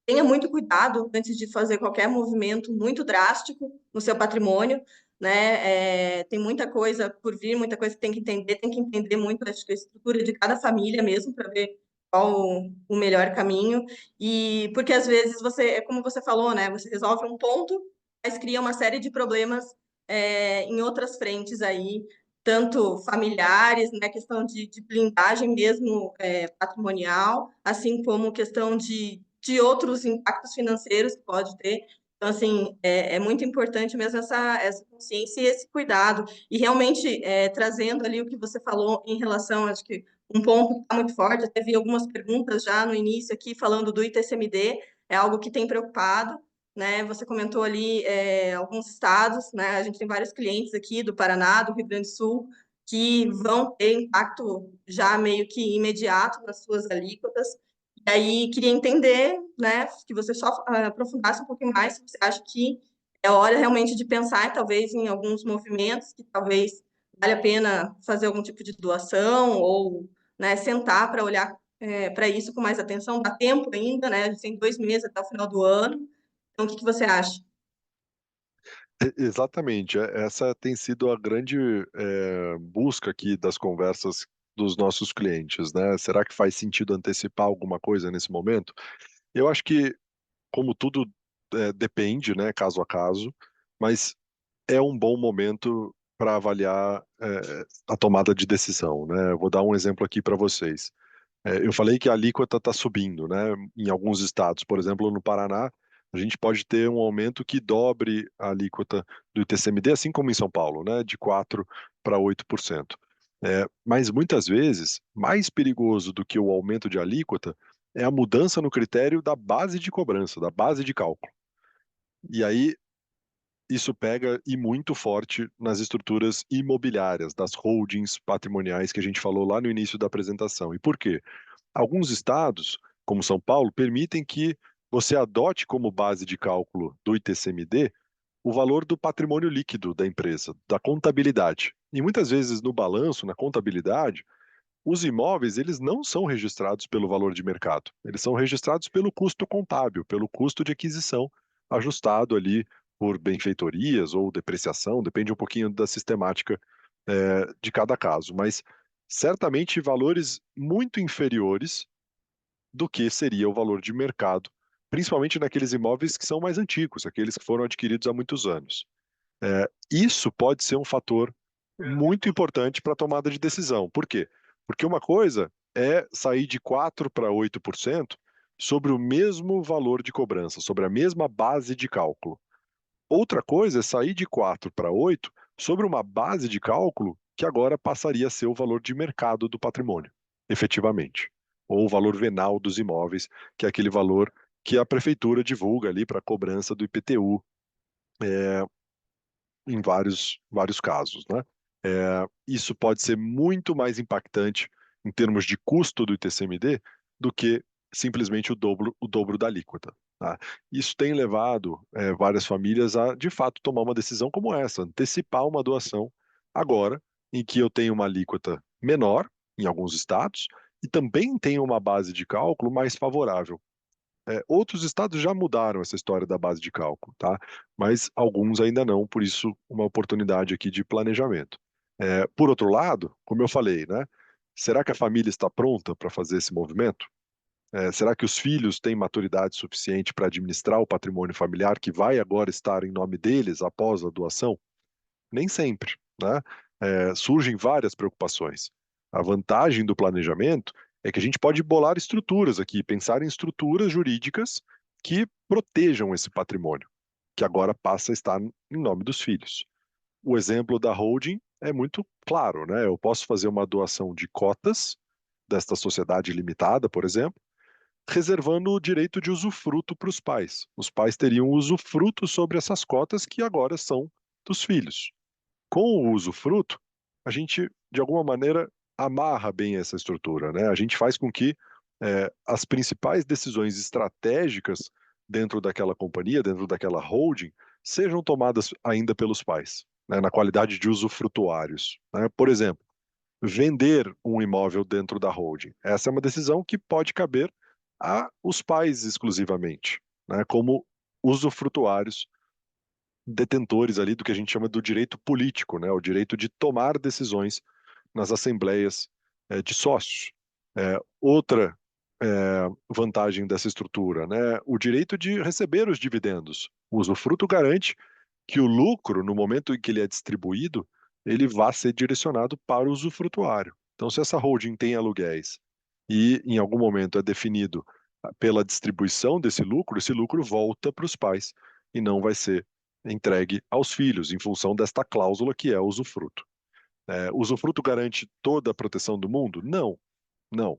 tenha muito cuidado antes de fazer qualquer movimento muito drástico no seu patrimônio, né? Tem muita coisa por vir, muita coisa que tem que entender muito, acho que a estrutura de cada família mesmo, para ver qual o melhor caminho. E porque às vezes como você falou, né? Você resolve um ponto, mas cria uma série de problemas em outras frentes aí, tanto familiares, né, questão de blindagem mesmo patrimonial, assim como questão de outros impactos financeiros que pode ter. Então, assim, é muito importante mesmo essa consciência e esse cuidado. E realmente, trazendo ali o que você falou em relação, acho que um ponto que está muito forte, até vi algumas perguntas já no início aqui falando do ITCMD, é algo que tem preocupado, né? Você comentou ali alguns estados, né? A gente tem vários clientes aqui do Paraná, do Rio Grande do Sul, que vão ter impacto já meio que imediato nas suas alíquotas. E aí queria entender, né, que você só aprofundasse um pouquinho mais, se você acha que é hora realmente de pensar, talvez, em alguns movimentos que talvez vale a pena fazer algum tipo de doação ou, né, sentar para olhar para isso com mais atenção. Dá tempo ainda, né? A gente tem 2 meses até o final do ano. Então, o que você acha? Exatamente, essa tem sido a grande busca aqui das conversas dos nossos clientes, né? Será que faz sentido antecipar alguma coisa nesse momento? Eu acho que, como tudo, depende, né, caso a caso, mas é um bom momento para avaliar a tomada de decisão, né? Eu vou dar um exemplo aqui para vocês. Eu falei que a alíquota está subindo, né? Em alguns estados, por exemplo, no Paraná, a gente pode ter um aumento que dobre a alíquota do ITCMD, assim como em São Paulo, né? De 4% para 8%. Mas muitas vezes, mais perigoso do que o aumento de alíquota é a mudança no critério da base de cobrança, da base de cálculo. E aí isso pega e muito forte nas estruturas imobiliárias, das holdings patrimoniais que a gente falou lá no início da apresentação. E por quê? Alguns estados, como São Paulo, permitem que você adote como base de cálculo do ITCMD o valor do patrimônio líquido da empresa, da contabilidade. E muitas vezes no balanço, na contabilidade, os imóveis eles não são registrados pelo valor de mercado, eles são registrados pelo custo contábil, pelo custo de aquisição, ajustado ali por benfeitorias ou depreciação, depende um pouquinho da sistemática de cada caso, mas certamente valores muito inferiores do que seria o valor de mercado, principalmente naqueles imóveis que são mais antigos, aqueles que foram adquiridos há muitos anos. Isso pode ser um fator muito importante para a tomada de decisão. Por quê? Porque uma coisa é sair de 4% para 8% sobre o mesmo valor de cobrança, sobre a mesma base de cálculo. Outra coisa é sair de 4 para 8 sobre uma base de cálculo que agora passaria a ser o valor de mercado do patrimônio, efetivamente. Ou o valor venal dos imóveis, que é aquele valor que a prefeitura divulga ali para a cobrança do IPTU, em vários casos, né? Isso pode ser muito mais impactante em termos de custo do ITCMD do que simplesmente o dobro da alíquota. Tá? Isso tem levado várias famílias a, de fato, tomar uma decisão como essa, antecipar uma doação agora, em que eu tenho uma alíquota menor, em alguns estados, e também tenho uma base de cálculo mais favorável. Outros estados já mudaram essa história da base de cálculo, tá? Mas alguns ainda não, por isso uma oportunidade aqui de planejamento. Por outro lado, como eu falei, né? Será que a família está pronta para fazer esse movimento? Será que os filhos têm maturidade suficiente para administrar o patrimônio familiar que vai agora estar em nome deles após a doação? Nem sempre, né? Surgem várias preocupações. A vantagem do planejamento é que a gente pode bolar estruturas aqui, pensar em estruturas jurídicas que protejam esse patrimônio, que agora passa a estar em nome dos filhos. O exemplo da holding é muito claro, né? Eu posso fazer uma doação de cotas desta sociedade limitada, por exemplo, reservando o direito de usufruto para os pais. Os pais teriam usufruto sobre essas cotas que agora são dos filhos. Com o usufruto, a gente, de alguma maneira, amarra bem essa estrutura, né? A gente faz com que as principais decisões estratégicas dentro daquela companhia, dentro daquela holding, sejam tomadas ainda pelos pais, né? Na qualidade de usufrutuários, né? Por exemplo, vender um imóvel dentro da holding. Essa é uma decisão que pode caber aos pais exclusivamente, né? Como usufrutuários detentores ali do que a gente chama do direito político, né? O direito de tomar decisões nas assembleias de sócios. Outra vantagem dessa estrutura, né? O direito de receber os dividendos. O usufruto garante que o lucro, no momento em que ele é distribuído, ele vá ser direcionado para o usufrutuário. Então, se essa holding tem aluguéis e em algum momento é definido pela distribuição desse lucro, esse lucro volta para os pais e não vai ser entregue aos filhos, em função desta cláusula que é o usufruto. O usufruto garante toda a proteção do mundo? Não, não.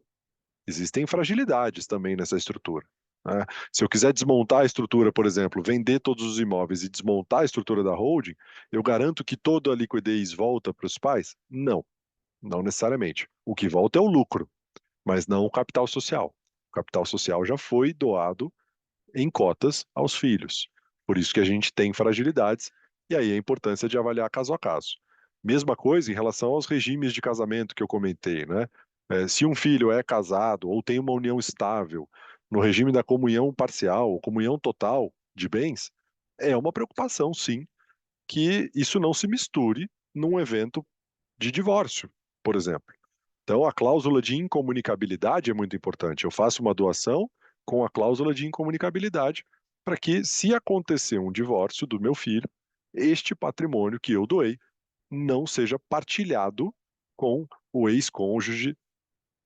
Existem fragilidades também nessa estrutura, né? Se eu quiser desmontar a estrutura, por exemplo, vender todos os imóveis e desmontar a estrutura da holding, eu garanto que toda a liquidez volta para os pais? Não, não necessariamente. O que volta é o lucro, mas não o capital social. O capital social já foi doado em cotas aos filhos. Por isso que a gente tem fragilidades, e aí a importância de avaliar caso a caso. Mesma coisa em relação aos regimes de casamento que eu comentei, né? Se um filho é casado ou tem uma união estável, no regime da comunhão parcial ou comunhão total de bens, é uma preocupação, sim, que isso não se misture num evento de divórcio, por exemplo. Então, a cláusula de incomunicabilidade é muito importante. Eu faço uma doação com a cláusula de incomunicabilidade para que, se acontecer um divórcio do meu filho, este patrimônio que eu doei não seja partilhado com o ex-cônjuge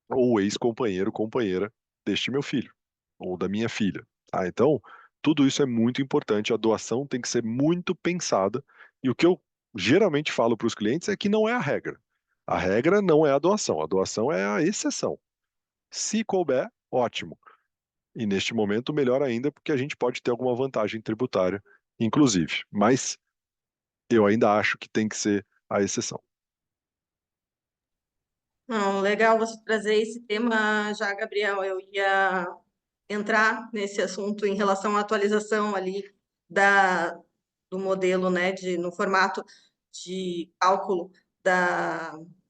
ou o ex-companheiro, companheira deste meu filho ou da minha filha. Tá? Então, tudo isso é muito importante. A doação tem que ser muito pensada. E o que eu geralmente falo para os clientes é que não é a regra. A regra não é a doação é a exceção. Se couber, ótimo. E neste momento, melhor ainda, porque a gente pode ter alguma vantagem tributária, inclusive. Mas eu ainda acho que tem que ser a exceção. Não, legal você trazer esse tema já, Gabriel. Eu ia entrar nesse assunto em relação à atualização ali da, do modelo, né, no formato de cálculo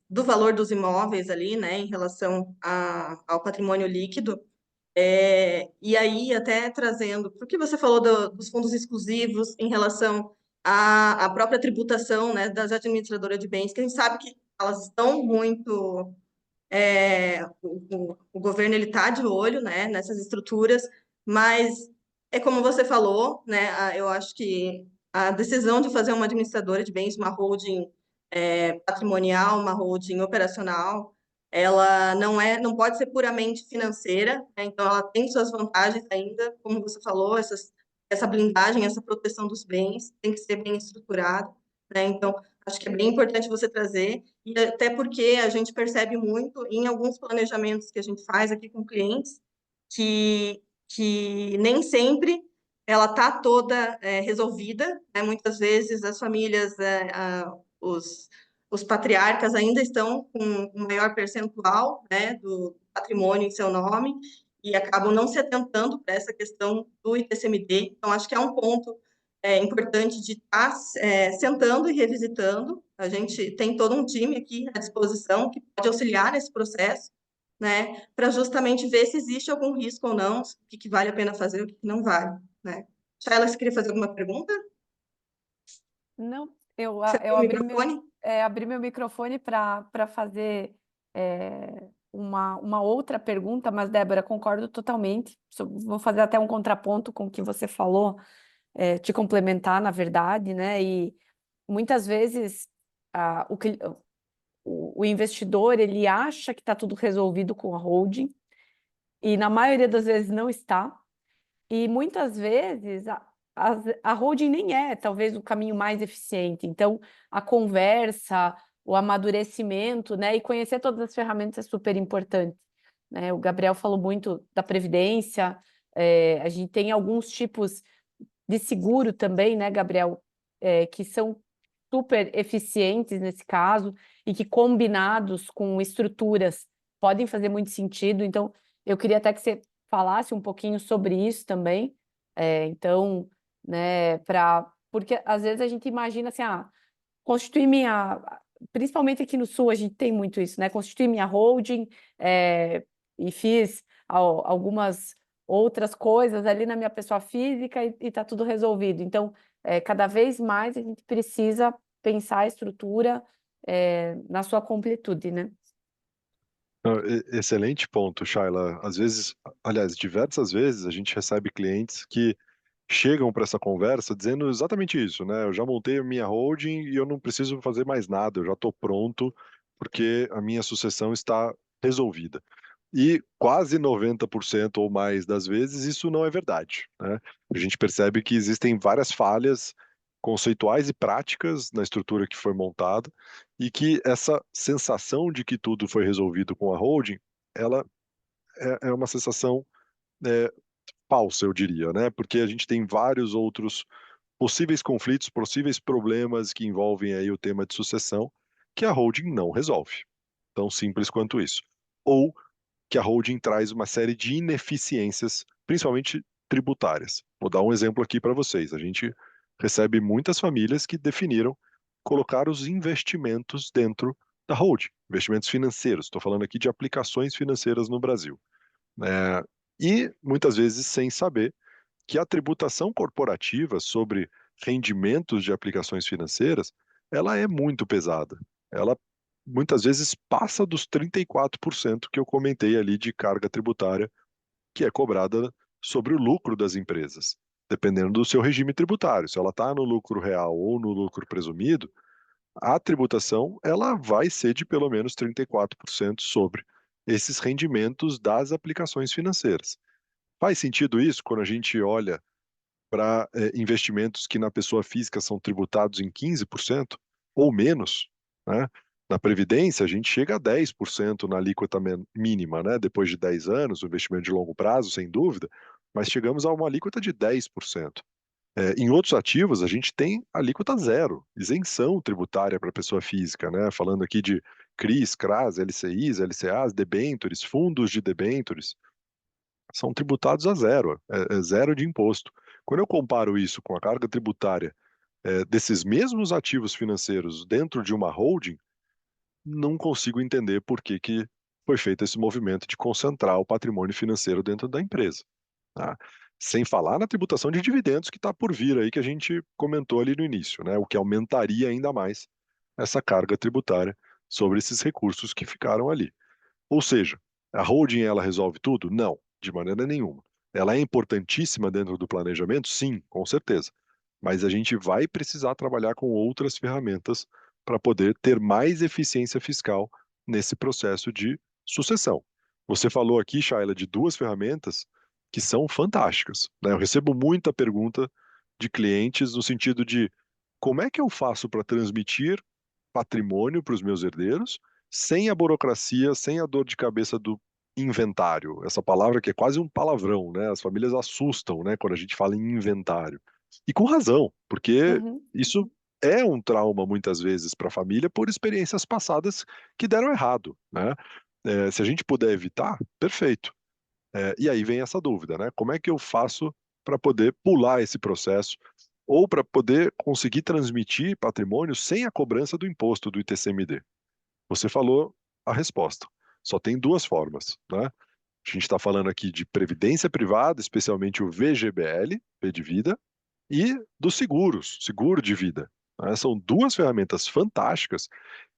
do valor dos imóveis ali, né, em relação ao patrimônio líquido. E aí, até trazendo, porque você falou dos fundos exclusivos em relação à própria tributação, né, das administradoras de bens, que a gente sabe que elas estão muito o governo ele está de olho, né, nessas estruturas, mas é como você falou, né, eu acho que a decisão de fazer uma administradora de bens, uma holding patrimonial, uma holding operacional, ela não pode ser puramente financeira, né, então ela tem suas vantagens ainda, como você falou, essa blindagem, essa proteção dos bens tem que ser bem estruturada, né, então acho que é bem importante você trazer, e até porque a gente percebe muito em alguns planejamentos que a gente faz aqui com clientes, que nem sempre ela está toda resolvida, né? Muitas vezes as famílias, os patriarcas ainda estão com um maior percentual, né, do patrimônio em seu nome, e acabam não se atentando para essa questão do ITCMD. Então, acho que é um ponto importante de estar sentando e revisitando. A gente tem todo um time aqui à disposição que pode auxiliar nesse processo, né? Para justamente ver se existe algum risco ou não, o que vale a pena fazer, o que não vale, né? Shaila, você queria fazer alguma pergunta? Não, Você eu abriu o microfone? abri meu microfone para fazer uma outra pergunta, mas, Débora, concordo totalmente. Vou fazer até um contraponto com o que você falou, te complementar, na verdade, né? E muitas vezes o investidor ele acha que está tudo resolvido com a holding, e na maioria das vezes não está. E muitas vezes a holding nem é, talvez, o caminho mais eficiente. Então, a conversa, o amadurecimento, né, e conhecer todas as ferramentas é super importante. Né? O Gabriel falou muito da previdência, a gente tem alguns tipos de seguro também, né, Gabriel, que são super eficientes nesse caso e que combinados com estruturas podem fazer muito sentido. Então, eu queria até que você falasse um pouquinho sobre isso também. Então, né, porque às vezes a gente imagina assim, constituir principalmente aqui no Sul a gente tem muito isso, né? Constituir minha holding, e fiz algumas outras coisas ali na minha pessoa física e está tudo resolvido. Então, cada vez mais a gente precisa pensar a estrutura na sua completude, né? Excelente ponto, Shaila. Às vezes, aliás, diversas vezes a gente recebe clientes que chegam para essa conversa dizendo exatamente isso, né? Eu já montei a minha holding e eu não preciso fazer mais nada, eu já estou pronto porque a minha sucessão está resolvida. E quase 90% ou mais das vezes isso não é verdade, né? A gente percebe que existem várias falhas conceituais e práticas na estrutura que foi montada e que essa sensação de que tudo foi resolvido com a holding, ela é uma sensação é, falsa, eu diria, né? Porque a gente tem vários outros possíveis conflitos, possíveis problemas que envolvem aí o tema de sucessão que a holding não resolve. Tão simples quanto isso. Ou que a holding traz uma série de ineficiências, principalmente tributárias. Vou dar um exemplo aqui para vocês. A gente recebe muitas famílias que definiram colocar os investimentos dentro da holding, investimentos financeiros. Estou falando aqui de aplicações financeiras no Brasil. E muitas vezes sem saber que a tributação corporativa sobre rendimentos de aplicações financeiras, ela é muito pesada. Ela muitas vezes passa dos 34% que eu comentei ali de carga tributária que é cobrada sobre o lucro das empresas, dependendo do seu regime tributário. Se ela está no lucro real ou no lucro presumido, a tributação ela vai ser de pelo menos 34% sobre esses rendimentos das aplicações financeiras. Faz sentido isso quando a gente olha para investimentos que na pessoa física são tributados em 15% ou menos, né? Na Previdência, a gente chega a 10% na alíquota mínima, né? Depois de 10 anos, o investimento de longo prazo, sem dúvida, mas chegamos a uma alíquota de 10%. Em outros ativos, a gente tem alíquota zero, isenção tributária para a pessoa física, né? Falando aqui de CRIs, CRAs, LCIs, LCAs, debêntures, fundos de debêntures, são tributados a zero, zero de imposto. Quando eu comparo isso com a carga tributária desses mesmos ativos financeiros dentro de uma holding, não consigo entender por que foi feito esse movimento de concentrar o patrimônio financeiro dentro da empresa. Tá? Sem falar na tributação de dividendos que está por vir aí, que a gente comentou ali no início, né? O que aumentaria ainda mais essa carga tributária sobre esses recursos que ficaram ali. Ou seja, a holding ela resolve tudo? Não, de maneira nenhuma. Ela é importantíssima dentro do planejamento? Sim, com certeza. Mas a gente vai precisar trabalhar com outras ferramentas para poder ter mais eficiência fiscal nesse processo de sucessão. Você falou aqui, Shaila, de duas ferramentas que são fantásticas, né? Eu recebo muita pergunta de clientes no sentido de como é que eu faço para transmitir patrimônio para os meus herdeiros, sem a burocracia, sem a dor de cabeça do inventário. Essa palavra que é quase um palavrão, né? As famílias assustam, né, quando a gente fala em inventário. E com razão, porque Uhum. isso é um trauma muitas vezes para a família por experiências passadas que deram errado, né? Se a gente puder evitar, perfeito. E aí vem essa dúvida, né? Como é que eu faço para poder pular esse processo ou para poder conseguir transmitir patrimônio sem a cobrança do imposto do ITCMD? Você falou a resposta. Só tem duas formas, né? A gente está falando aqui de previdência privada, especialmente o VGBL, P de vida, e dos seguros, seguro de vida, né? São duas ferramentas fantásticas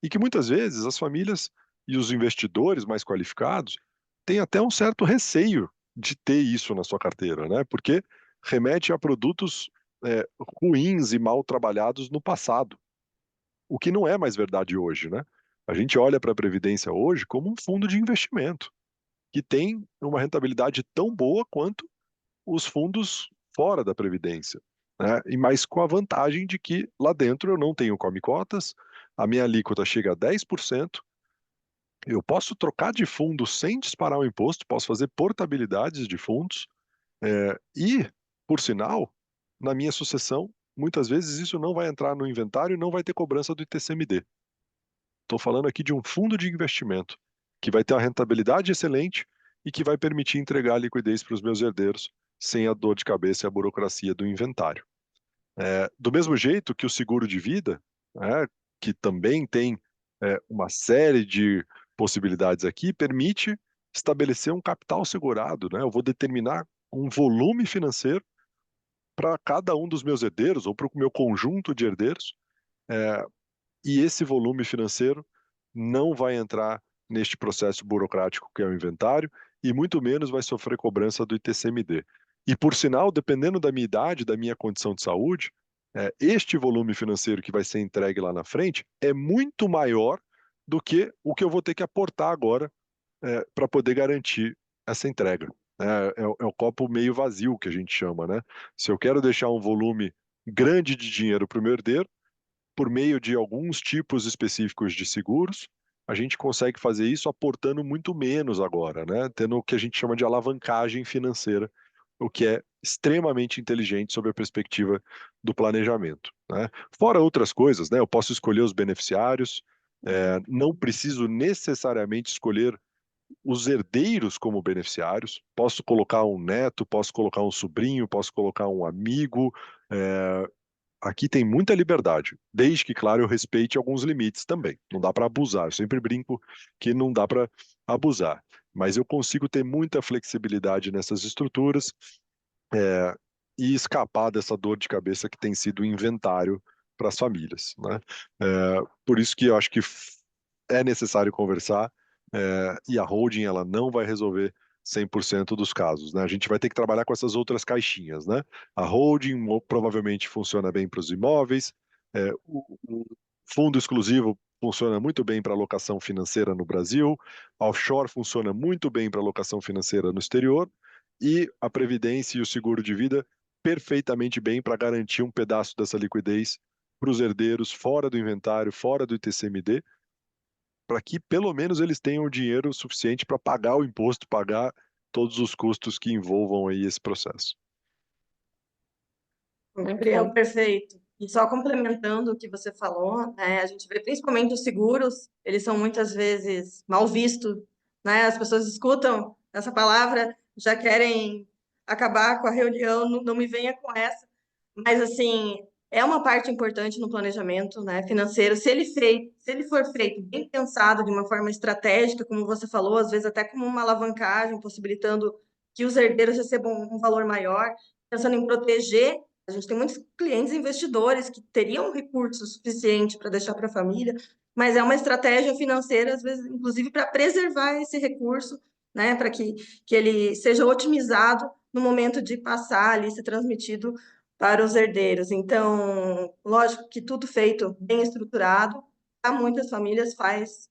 e que muitas vezes as famílias e os investidores mais qualificados têm até um certo receio de ter isso na sua carteira, né? Porque remete a produtos ruins e mal trabalhados no passado, o que não é mais verdade hoje, né? A gente olha para a Previdência hoje como um fundo de investimento, que tem uma rentabilidade tão boa quanto os fundos fora da Previdência, né? E mais com a vantagem de que lá dentro eu não tenho come-cotas, a minha alíquota chega a 10%, eu posso trocar de fundo sem disparar o imposto, posso fazer portabilidades de fundos, e, por sinal, na minha sucessão, muitas vezes isso não vai entrar no inventário e não vai ter cobrança do ITCMD. Estou falando aqui de um fundo de investimento que vai ter uma rentabilidade excelente e que vai permitir entregar a liquidez para os meus herdeiros sem a dor de cabeça e a burocracia do inventário. Do mesmo jeito que o seguro de vida, né, que também tem uma série de possibilidades aqui, permite estabelecer um capital segurado, né? Eu vou determinar um volume financeiro para cada um dos meus herdeiros ou para o meu conjunto de herdeiros, e esse volume financeiro não vai entrar neste processo burocrático que é o inventário e muito menos vai sofrer cobrança do ITCMD. E por sinal, dependendo da minha idade, da minha condição de saúde, este volume financeiro que vai ser entregue lá na frente é muito maior do que o que eu vou ter que aportar agora para poder garantir essa entrega. É o copo meio vazio que a gente chama, né? Se eu quero deixar um volume grande de dinheiro para o meu herdeiro, por meio de alguns tipos específicos de seguros, a gente consegue fazer isso aportando muito menos agora, né? Tendo o que a gente chama de alavancagem financeira, o que é extremamente inteligente sob a perspectiva do planejamento, né? Fora outras coisas, né? Eu posso escolher os beneficiários, não preciso necessariamente escolher os herdeiros como beneficiários. Posso colocar um neto, posso colocar um sobrinho, posso colocar um amigo. Aqui tem muita liberdade, desde que, claro, eu respeite alguns limites também. Não dá para abusar. Eu sempre brinco que não dá para abusar, mas eu consigo ter muita flexibilidade nessas estruturas, e escapar dessa dor de cabeça que tem sido o inventário para as famílias, né? Por isso que eu acho que é necessário conversar, e a holding ela não vai resolver 100% dos casos, né? A gente vai ter que trabalhar com essas outras caixinhas, né? A holding provavelmente funciona bem para os imóveis, o fundo exclusivo funciona muito bem para alocação financeira no Brasil, a offshore funciona muito bem para alocação financeira no exterior, e a previdência e o seguro de vida perfeitamente bem para garantir um pedaço dessa liquidez para os herdeiros fora do inventário, fora do ITCMD, para que pelo menos eles tenham dinheiro suficiente para pagar o imposto, pagar todos os custos que envolvam aí esse processo. Gabriel, perfeito. E só complementando o que você falou, né, a gente vê principalmente os seguros, eles são muitas vezes mal vistos, né? As pessoas escutam essa palavra, já querem acabar com a reunião, não me venha com essa. Mas assim, é uma parte importante no planejamento, né, financeiro. Se ele for feito bem pensado, de uma forma estratégica, como você falou, às vezes até como uma alavancagem, possibilitando que os herdeiros recebam um valor maior, pensando em proteger. A gente tem muitos clientes investidores que teriam recurso suficiente para deixar para a família, mas é uma estratégia financeira, às vezes, inclusive, para preservar esse recurso, né, para que ele seja otimizado no momento de passar ali, ser transmitido para os herdeiros. Então, lógico que tudo feito bem estruturado, para muitas famílias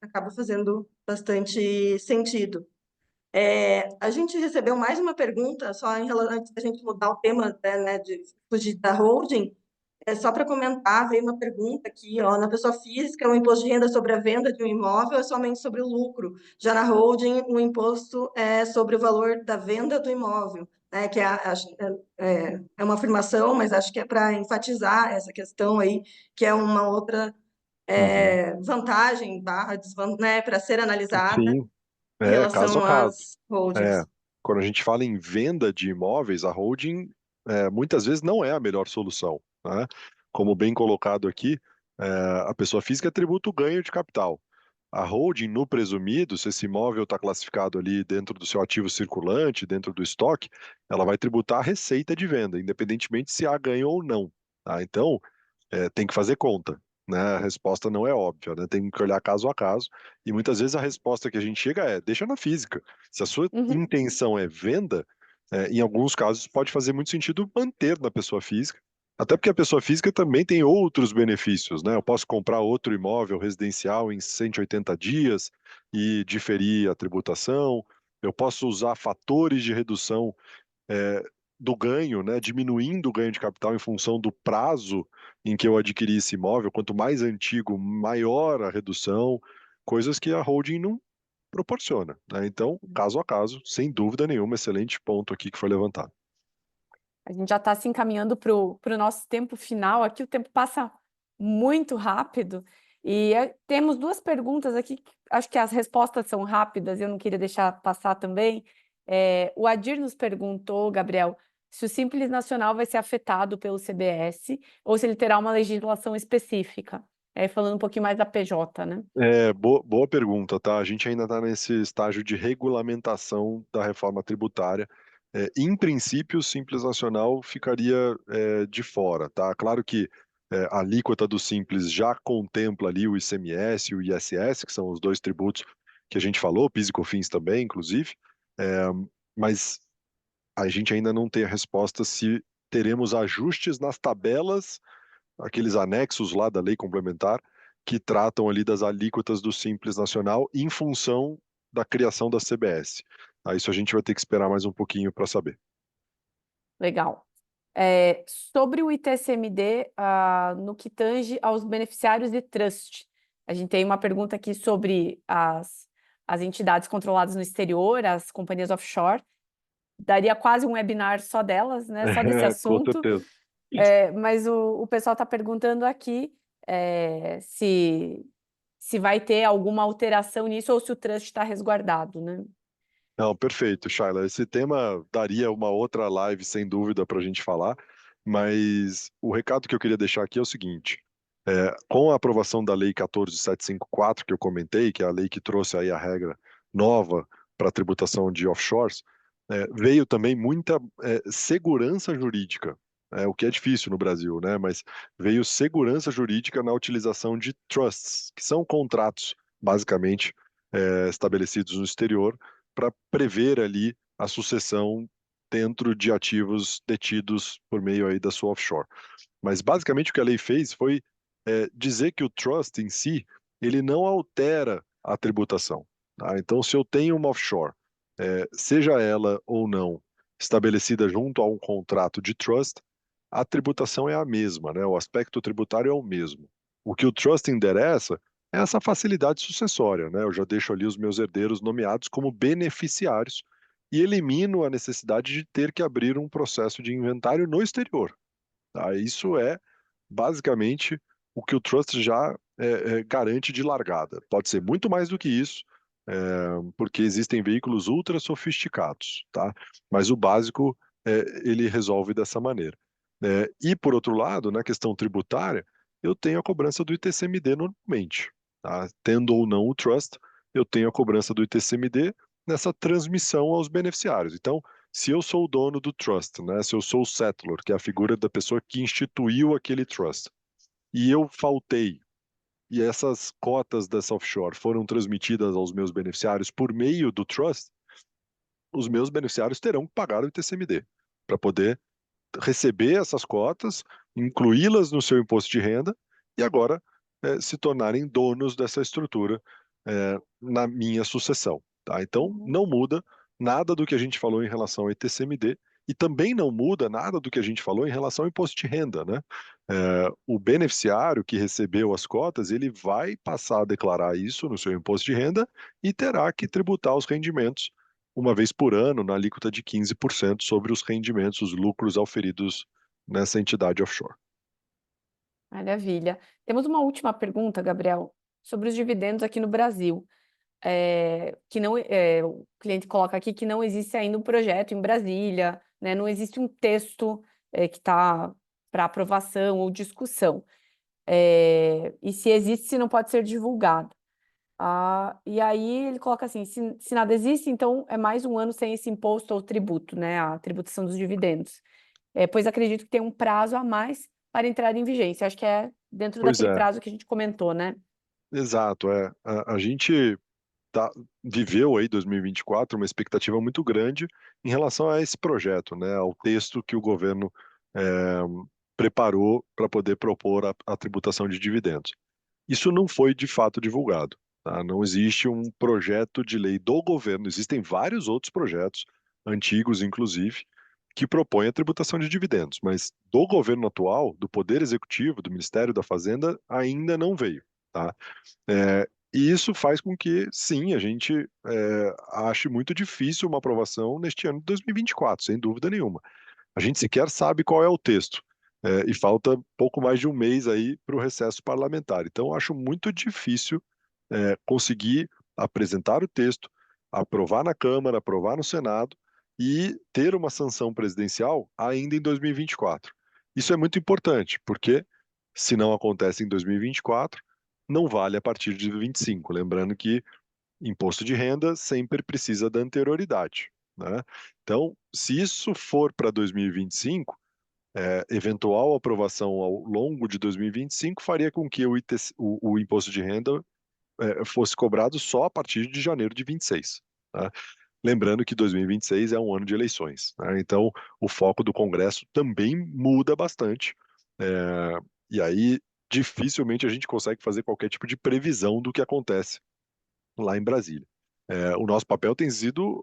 acaba fazendo bastante sentido. A gente recebeu mais uma pergunta, só em relação, antes da gente mudar o tema, né, de fugir da holding, só para comentar, veio uma pergunta aqui, ó, na pessoa física, o imposto de renda sobre a venda de um imóvel é somente sobre o lucro, já na holding, o imposto é sobre o valor da venda do imóvel, né, que é uma afirmação, mas acho que é para enfatizar essa questão aí, que é uma outra vantagem, né, para ser analisada Sim, em caso a relação caso. às É, holdings. quando a gente fala em venda de imóveis, a holding muitas vezes não é a melhor solução, né? Como bem colocado aqui, a pessoa física tributa o ganho de capital. a holding, no presumido, se esse imóvel está classificado ali dentro do seu ativo circulante, dentro do estoque, ela vai tributar a receita de venda, independentemente se há ganho ou não. Tá? Então, tem que fazer conta. Né? A resposta não é óbvia, né? Tem que olhar caso a caso. E muitas vezes a resposta que a gente chega é: deixa na física. Se a sua Uhum. intenção é venda, em alguns casos pode fazer muito sentido manter na pessoa física. Até porque a pessoa física também tem outros benefícios, né? Eu posso comprar outro imóvel residencial em 180 dias e diferir a tributação. Eu posso usar fatores de redução é, do ganho, né? Diminuindo o ganho de capital em função do prazo em que eu adquiri esse imóvel. Quanto mais antigo, maior a redução, coisas que a holding não proporciona, né? Então, caso a caso, sem dúvida nenhuma, excelente ponto aqui que foi levantado. A gente já está se encaminhando para o nosso tempo final aqui, o tempo passa muito rápido. E temos duas perguntas aqui, que acho que as respostas são rápidas, eu não queria deixar passar também. O Adir nos perguntou, Gabriel, se o Simples Nacional vai ser afetado pelo CBS ou se ele terá uma legislação específica. Falando um pouquinho mais da PJ, né? Boa pergunta, tá? A gente ainda está nesse estágio de regulamentação da reforma tributária. Em princípio, o Simples Nacional ficaria de fora, tá? Claro que a alíquota do Simples já contempla ali o ICMS e o ISS, que são os dois tributos que a gente falou, PIS e COFINS também, inclusive, é, mas a gente ainda não tem a resposta se teremos ajustes nas tabelas, aqueles anexos lá da lei complementar, que tratam ali das alíquotas do Simples Nacional em função da criação da CBS. Isso a gente vai ter que esperar mais um pouquinho para saber. Legal. Sobre o ITCMD, no que tange aos beneficiários de trust, a gente tem uma pergunta aqui sobre as entidades controladas no exterior, as companhias offshore. Daria quase um webinar só delas, né? Só desse Com assunto. certeza. Mas o pessoal está perguntando aqui se vai ter alguma alteração nisso ou se o trust está resguardado, né? Não, perfeito, Shaila. Esse tema daria uma outra live, sem dúvida, para a gente falar, mas o recado que eu queria deixar aqui é o seguinte: com a aprovação da Lei 14.754, que eu comentei, que é a lei que trouxe aí a regra nova para a tributação de offshores, veio também muita segurança jurídica, o que é difícil no Brasil, né? Mas veio segurança jurídica na utilização de trusts, que são contratos, basicamente, estabelecidos no exterior, para prever ali a sucessão dentro de ativos detidos por meio aí da sua offshore. Mas basicamente o que a lei fez foi dizer que o trust em si, ele não altera a tributação. Tá? Então, se eu tenho uma offshore, seja ela ou não estabelecida junto a um contrato de trust, a tributação é a mesma, né? O aspecto tributário é o mesmo. O que o trust endereça é essa facilidade sucessória, né? Eu já deixo ali os meus herdeiros nomeados como beneficiários e elimino a necessidade de ter que abrir um processo de inventário no exterior. Tá? Isso é basicamente o que o trust já garante de largada. Pode ser muito mais do que isso, é, porque existem veículos ultra sofisticados, tá? Mas o básico ele resolve dessa maneira. E por outro lado, na questão tributária, eu tenho a cobrança do ITCMD normalmente, tá? Tendo ou não o trust, eu tenho a cobrança do ITCMD nessa transmissão aos beneficiários. Então, se eu sou o dono do trust, né, se eu sou o settlor, que é a figura da pessoa que instituiu aquele trust, e eu faltei, e essas cotas dessa offshore foram transmitidas aos meus beneficiários por meio do trust, os meus beneficiários terão que pagar o ITCMD para poder receber essas cotas, incluí-las no seu imposto de renda e agora se tornarem donos dessa estrutura na minha sucessão. Tá? Então, não muda nada do que a gente falou em relação ao ITCMD e também não muda nada do que a gente falou em relação ao imposto de renda. Né? O beneficiário que recebeu as cotas, ele vai passar a declarar isso no seu imposto de renda e terá que tributar os rendimentos uma vez por ano, na alíquota de 15% sobre os rendimentos, os lucros auferidos nessa entidade offshore. Maravilha. Temos uma última pergunta, Gabriel, sobre os dividendos aqui no Brasil. O cliente coloca aqui que não existe ainda um projeto em Brasília, né? Não existe um texto que está para aprovação ou discussão. E se existe, se não pode ser divulgado. E aí ele coloca assim, se nada existe, então é mais um ano sem esse imposto ou tributo, né, a tributação dos dividendos. Pois acredito que tem um prazo a mais para entrar em vigência. Acho que é dentro Pois daquele é, prazo que a gente comentou, né? exato. A gente viveu aí 2024 uma expectativa muito grande em relação a esse projeto, né, ao texto que o governo é, preparou para poder propor a tributação de dividendos. Isso não foi de fato divulgado. Tá? Não existe um projeto de lei do governo, existem vários outros projetos, antigos inclusive, que propõem a tributação de dividendos, mas do governo atual, do Poder Executivo, do Ministério da Fazenda, ainda não veio. Tá? E isso faz com que, sim, a gente ache muito difícil uma aprovação neste ano de 2024, sem dúvida nenhuma. A gente sequer sabe qual é o texto. E falta pouco mais de um mês aí para o recesso parlamentar. Então, eu acho muito difícil conseguir apresentar o texto, aprovar na Câmara, aprovar no Senado e ter uma sanção presidencial ainda em 2024. Isso é muito importante, porque se não acontece em 2024, não vale a partir de 25. Lembrando que imposto de renda sempre precisa da anterioridade, né? Então, se isso for para 2025, eventual aprovação ao longo de 2025 faria com que o imposto de renda fosse cobrado só a partir de janeiro de 26. Né? Lembrando que 2026 é um ano de eleições, né? Então o foco do Congresso também muda bastante, é, e aí dificilmente a gente consegue fazer qualquer tipo de previsão do que acontece lá em Brasília. O nosso papel tem sido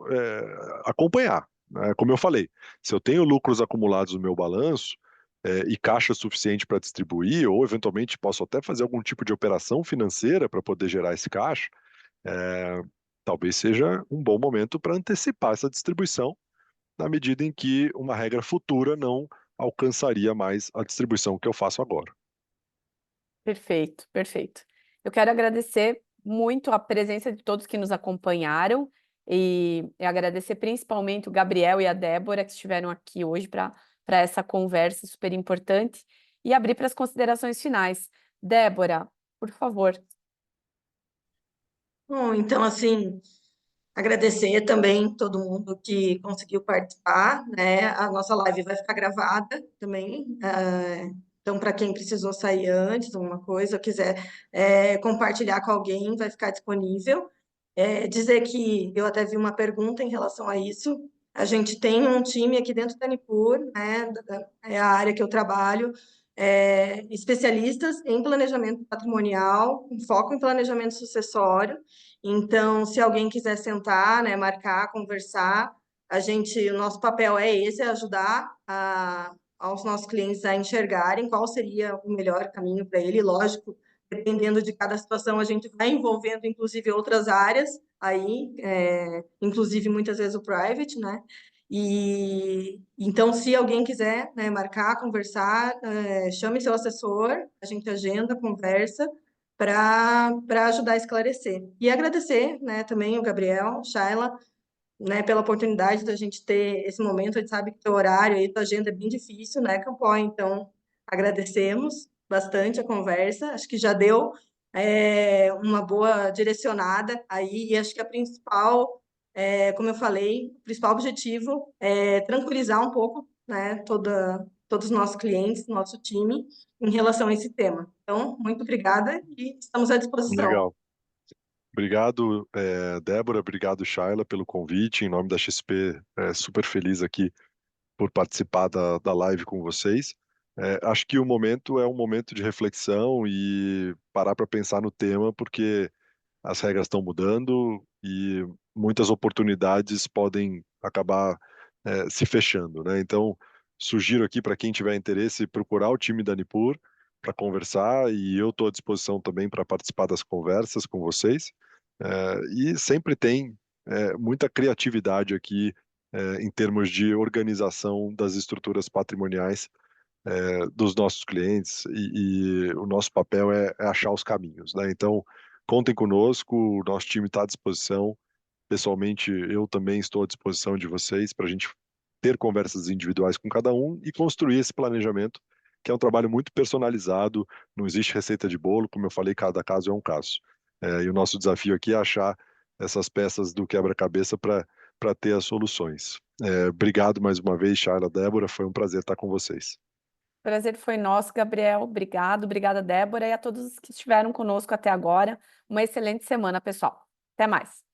acompanhar, né? Como eu falei, se eu tenho lucros acumulados no meu balanço e caixa suficiente para distribuir, ou eventualmente posso até fazer algum tipo de operação financeira para poder gerar esse caixa, é, talvez seja um bom momento para antecipar essa distribuição, na medida em que uma regra futura não alcançaria mais a distribuição que eu faço agora. Perfeito, perfeito. Eu quero agradecer muito a presença de todos que nos acompanharam e agradecer principalmente o Gabriel e a Débora que estiveram aqui hoje para essa conversa super importante e abrir para as considerações finais. Débora, por favor. Bom, então, assim, agradecer também todo mundo que conseguiu participar, né? A nossa live vai ficar gravada também. Então, para quem precisou sair antes, alguma coisa, ou quiser compartilhar com alguém, vai ficar disponível. Dizer que eu até vi uma pergunta em relação a isso. A gente tem um time aqui dentro da Nipur, né? É a área que eu trabalho, especialistas em planejamento patrimonial, com foco em planejamento sucessório. Então, se alguém quiser sentar, né, marcar, conversar, o nosso papel é esse, é ajudar aos nossos clientes a enxergarem qual seria o melhor caminho para ele. Lógico, dependendo de cada situação, a gente vai envolvendo, inclusive, outras áreas aí, inclusive muitas vezes o private, né? E então, se alguém quiser, né, marcar, conversar, chame seu assessor, a gente agenda, conversa para ajudar a esclarecer. E agradecer, né, também o Gabriel, Shaila, né, pela oportunidade da gente ter esse momento. A gente sabe que teu horário e tua agenda é bem difícil, né, Campo? Então, agradecemos bastante a conversa. Acho que já deu uma boa direcionada aí, e acho que a principal, como eu falei, o principal objetivo é tranquilizar um pouco, né, todos os nossos clientes, nosso time, em relação a esse tema. Então, muito obrigada e estamos à disposição. Legal. Obrigado, Débora, obrigado, Shaila, pelo convite. Em nome da XP, super feliz aqui por participar da live com vocês. Acho que o momento é um momento de reflexão e parar para pensar no tema, porque as regras estão mudando e muitas oportunidades podem acabar se fechando, né? Então, sugiro aqui para quem tiver interesse procurar o time da Nipur para conversar, e eu estou à disposição também para participar das conversas com vocês. E sempre tem muita criatividade aqui em termos de organização das estruturas patrimoniais dos nossos clientes, e o nosso papel é achar os caminhos, né? Então, contem conosco, o nosso time está à disposição. Pessoalmente, eu também estou à disposição de vocês para a gente ter conversas individuais com cada um e construir esse planejamento, que é um trabalho muito personalizado, não existe receita de bolo, como eu falei, cada caso é um caso. E o nosso desafio aqui é achar essas peças do quebra-cabeça para ter as soluções. Obrigado mais uma vez, Shayla, Débora, foi um prazer estar com vocês. Prazer foi nosso, Gabriel. Obrigado, obrigada, Débora, e a todos que estiveram conosco até agora. Uma excelente semana, pessoal. Até mais.